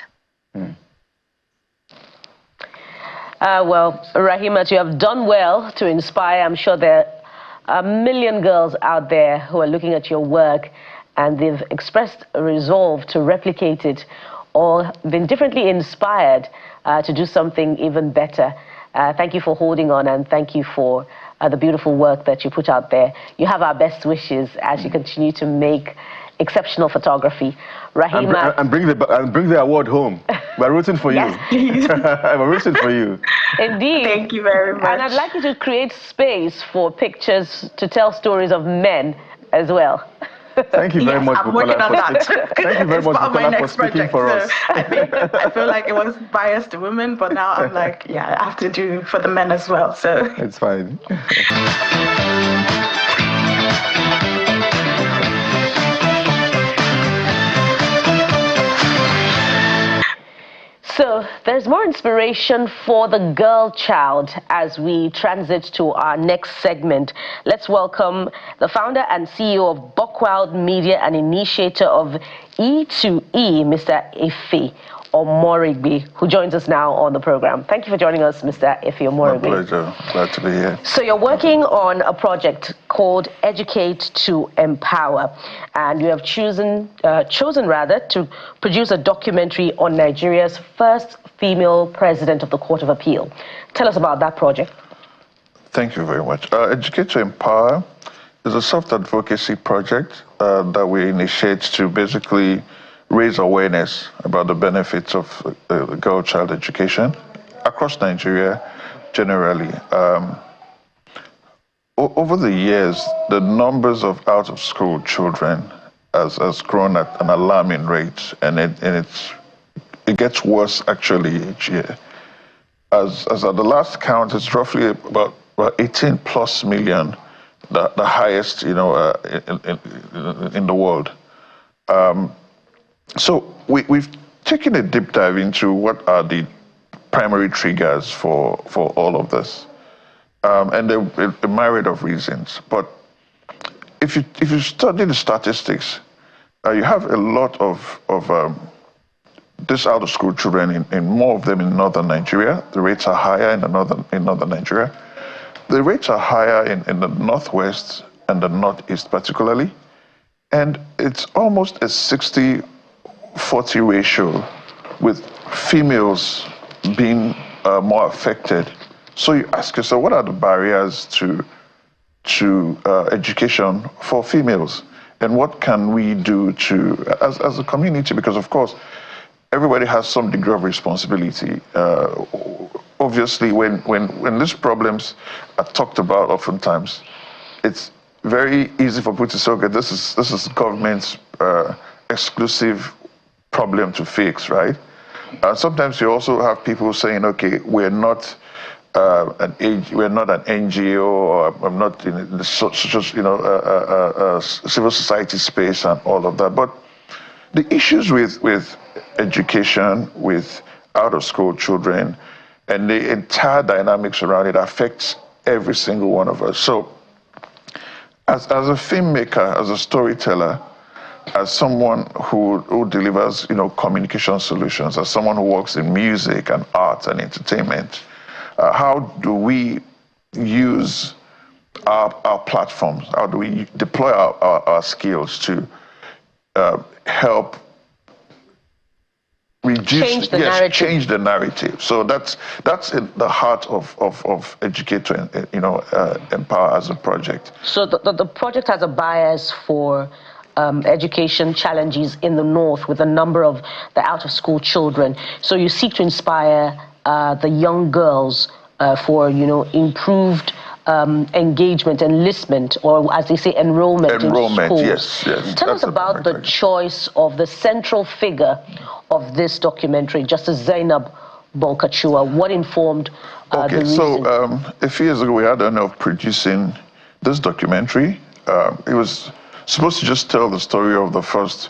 Well, Rahimat, you have done well to inspire. I'm sure there are a million girls out there who are looking at your work and they've expressed a resolve to replicate it or been differently inspired to do something even better. Thank you for holding on, and thank you for the beautiful work that you put out there. You have our best wishes as you continue to make exceptional photography. Rahimat. And bring the award home. We're rooting for you. Yes, please. We're rooting for you. Indeed. Thank you very much. And I'd like you to create space for pictures to tell stories of men as well. Thank you very much, I'm working on that. Thank you very much, Bukola, for speaking for us. I feel like it was biased to women, but now I'm like, yeah, I have to do for the men as well. So it's fine. So there's more inspiration for the girl child as we transit to our next segment. Let's welcome the founder and CEO of Buckwild Media and initiator of E2E, Mr. Ife Omorigbe, who joins us now on the program. Thank you for joining us, Mr. Ife Omorigbe. My pleasure. Glad to be here. So you're working on a project called Educate to Empower, and you have chosen to produce a documentary on Nigeria's first female president of the Court of Appeal. Tell us about that project. Thank you very much. Educate to Empower is a soft advocacy project that we initiate to basically raise awareness about the benefits of girl-child education across Nigeria generally. Over the years, the numbers of out-of-school children has grown at an alarming rate, and it gets worse actually each year. As at the last count, it's roughly about 18 plus million, the highest in the world. So we've taken a deep dive into what are the primary triggers for all of this, and a myriad of reasons. But if you study the statistics, you have a lot of this out-of-school children in more of them in northern Nigeria. The rates are higher in northern Nigeria. The rates are higher in the northwest and the northeast particularly, and it's almost a 60-40 ratio, with females being more affected. So you ask yourself, what are the barriers to education for females, and what can we do as a community? Because of course, everybody has some degree of responsibility. Obviously, when these problems are talked about, oftentimes it's very easy for people to say, okay, this is government's exclusive problem to fix, right? Sometimes you also have people saying, okay, we're not an NGO, or I'm not in the civil society space and all of that. But the issues with education, with out-of-school children, and the entire dynamics around it affects every single one of us. So as a filmmaker, as a storyteller, as someone who delivers, communication solutions, as someone who works in music and art and entertainment, how do we use our platforms? How do we deploy our skills to help reduce, change the narrative? So that's in the heart of Educate to Empower as a project. So the project has a bias for education challenges in the North with a number of the out-of-school children. So you seek to inspire the young girls for, improved engagement, enlistment, or as they say, enrollment in schools. Yes. Tell us about the choice of the central figure of this documentary, Justice Zainab Bolkachua. What informed the reason? So a few years ago, we had the honor of producing this documentary. It was supposed to just tell the story of the first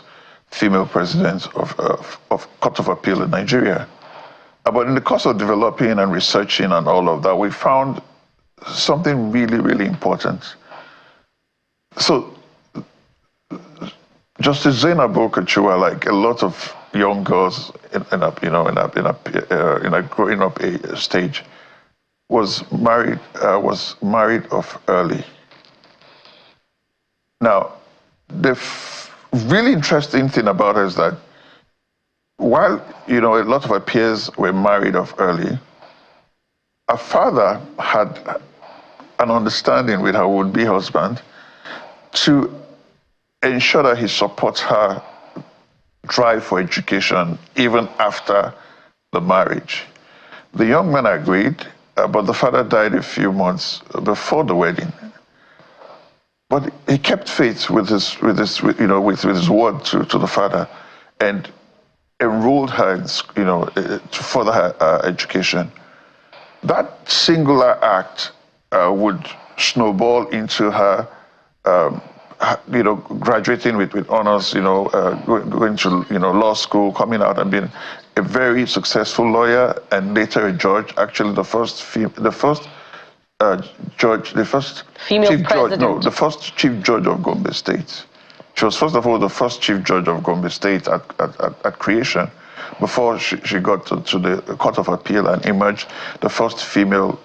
female president of Court of Appeal in Nigeria. But in the course of developing and researching and all of that, we found something really, really important. So Justice Zainab Bolkachua, like a lot of young girls in a growing up stage, was married off early. Now, the really interesting thing about her is that while a lot of her peers were married off early, her father had an understanding with her would-be husband to ensure that he supports her drive for education even after the marriage. The young man agreed, but the father died a few months before the wedding. But he kept faith with his word to the father, and enrolled her to further her education. That singular act would snowball into her, graduating with honors, going to law school, coming out and being a very successful lawyer, and later a judge. Actually, the first chief judge of Gombe State. She was, first of all, the first chief judge of Gombe State at creation, before she got to the Court of Appeal and emerged the first female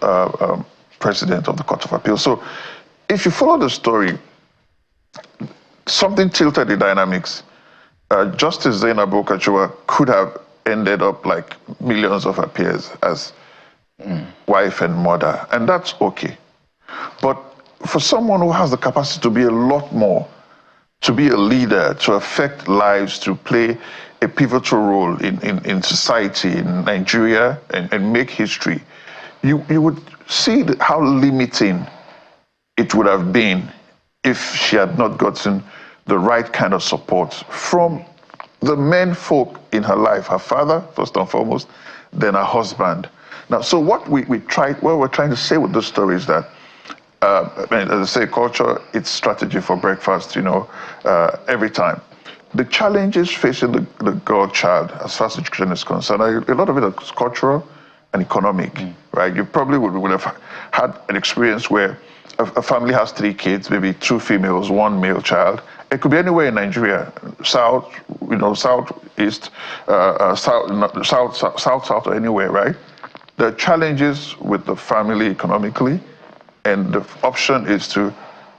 president of the Court of Appeal. So if you follow the story, something tilted the dynamics. Justice Zainab Bolkachua could have ended up like millions of her peers as wife and mother, and that's okay. But for someone who has the capacity to be a lot more, to be a leader, to affect lives, to play a pivotal role in society, in Nigeria, and make history, you would see how limiting it would have been if she had not gotten the right kind of support from the men folk in her life, her father, first and foremost, then her husband. Now, so what we're trying to say with this story is that, as I say, culture, it's strategy for breakfast, every time. The challenges facing the girl child, as far as education is concerned, a lot of it is cultural and economic, right? You probably would have had an experience where a family has 3 kids, maybe 2 females, 1 male child. It could be anywhere in Nigeria, south, southeast, south, or anywhere, right? There are challenges with the family economically, and the option is to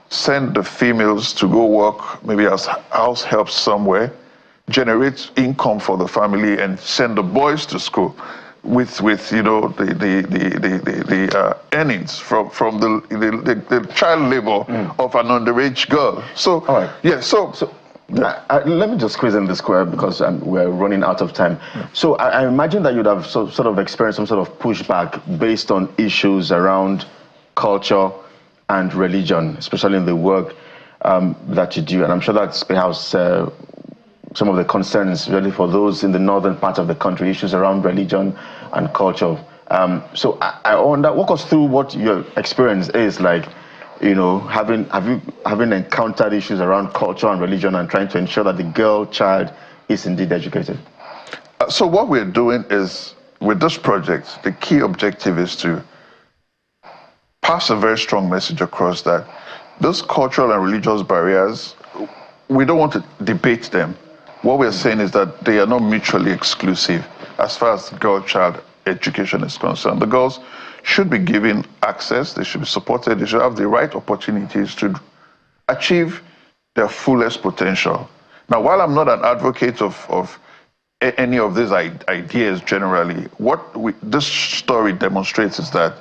send the females to go work, maybe as house help somewhere, generate income for the family, and send the boys to school with the earnings from the child labor of an underage girl. So let me just squeeze in this square because we're running out of time. So I imagine that you'd have sort of experienced some sort of pushback based on issues around culture and religion, especially in the work that you do. And I'm sure that's perhaps some of the concerns really for those in the northern part of the country, issues around religion and culture. So I wonder, walk us through what your experience is like, having encountered issues around culture and religion and trying to ensure that the girl child is indeed educated. So what we're doing is, with this project, the key objective is to pass a very strong message across that those cultural and religious barriers, we don't want to debate them. What we're saying is that they are not mutually exclusive as far as girl-child education is concerned. The girls should be given access, they should be supported, they should have the right opportunities to achieve their fullest potential. Now, while I'm not an advocate of any of these ideas generally, what this story demonstrates is that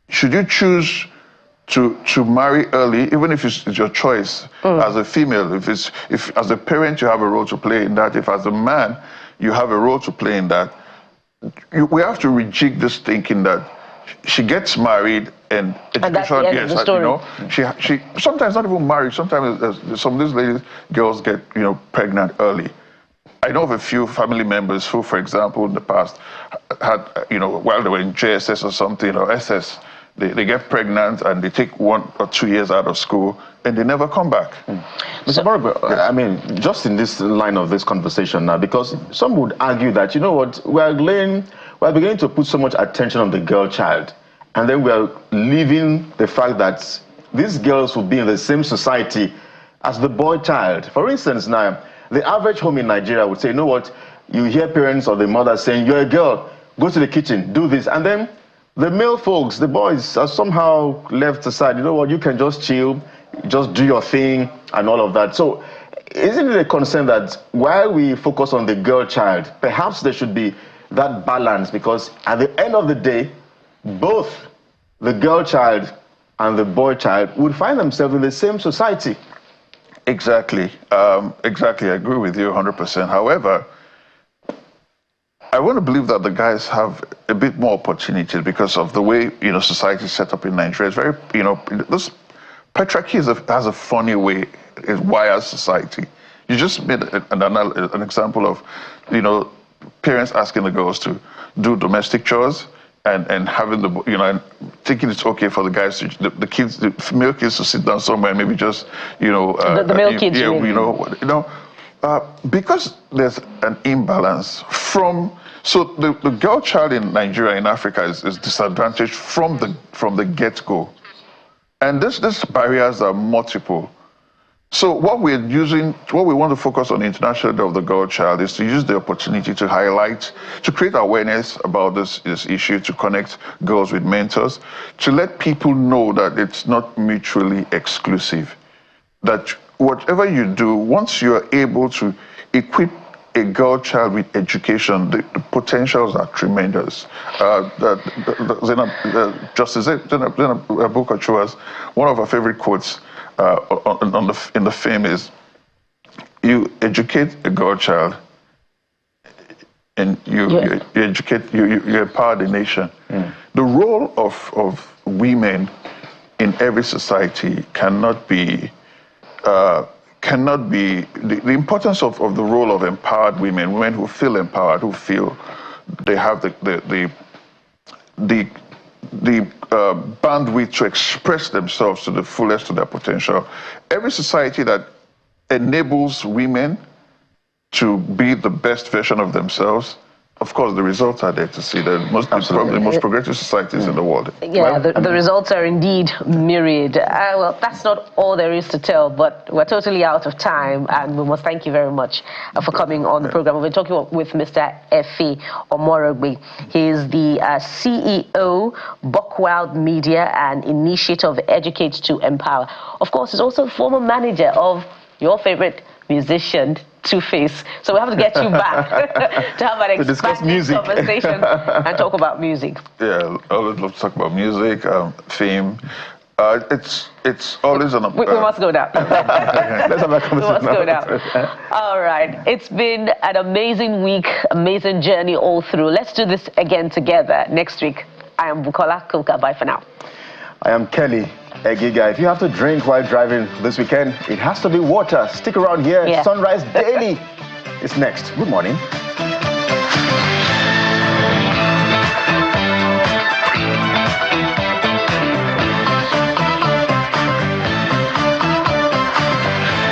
should you choose to marry early, even if it's your choice as a female. If as a parent you have a role to play in that, if as a man you have a role to play in that, we have to rejig this thinking that she gets married and education, that's the end of the story. You know, she sometimes not even married. Sometimes some of these girls get pregnant early. I know of a few family members who, for example, in the past had while they were in JSS or something or SS, they get pregnant and they take 1 or 2 years out of school and they never come back. Mr. Morogbe, I mean, just in this line of this conversation now, because some would argue that, you know what, we're beginning to put so much attention on the girl child, and then we're leaving the fact that these girls will be in the same society as the boy child. For instance, now, the average home in Nigeria would say, you know what, you hear parents or the mother saying, you're a girl, go to the kitchen, do this, and then the male folks, the boys, are somehow left aside. You know what, you can just chill, just do your thing and all of that. So isn't it a concern that while we focus on the girl child, perhaps there should be that balance, because at the end of the day, both the girl child and the boy child would find themselves in the same society? Exactly. Exactly. I agree with you 100%. However, I want to believe that the guys have a bit more opportunity because of the way society is set up in Nigeria. It's very this patriarchy has a funny way it wires society. You just made an example of parents asking the girls to do domestic chores and having the and thinking it's okay for the guys to the female kids to sit down somewhere and maybe just the male kids. Because there's an imbalance so the girl child in Nigeria, in Africa, is disadvantaged from the get-go, and these barriers are multiple. So what we want to focus on internationally of the girl child is to use the opportunity to highlight, to create awareness about this issue, to connect girls with mentors, to let people know that it's not mutually exclusive, that whatever you do, once you're able to equip a girl child with education, the potentials are tremendous. Justice Zena Bukachua's, one of our favorite quotes in the film is, you educate a girl child and you empower the nation. The role of women in every society cannot be the importance of the role of empowered women who feel empowered, who feel they have the bandwidth to express themselves to the fullest of their potential. Every society that enables women to be the best version of themselves, of course, the results are there to see. Probably the most progressive societies in the world. Yeah, the results are indeed myriad. Well, that's not all there is to tell, but we're totally out of time, and we must thank you very much for coming on the program. We've been talking with Mr. Efe Omorogbe. He is the CEO, Buckwild Media, and initiator of Educate to Empower. Of course, he's also the former manager of your favorite musician, Two-Face. So we have to get you back to have an expanded conversation and talk about music. Yeah, I always love to talk about music, fame. It's always an... We must go now. Let's have a conversation. We must go now. All right. It's been an amazing week, amazing journey all through. Let's do this again together next week. I am Bukola Kulka. Bye for now. I am Kelly Egiga. If you have to drink while driving this weekend, it has to be water. Stick around here. Yeah. Sunrise Daily is next. Good morning.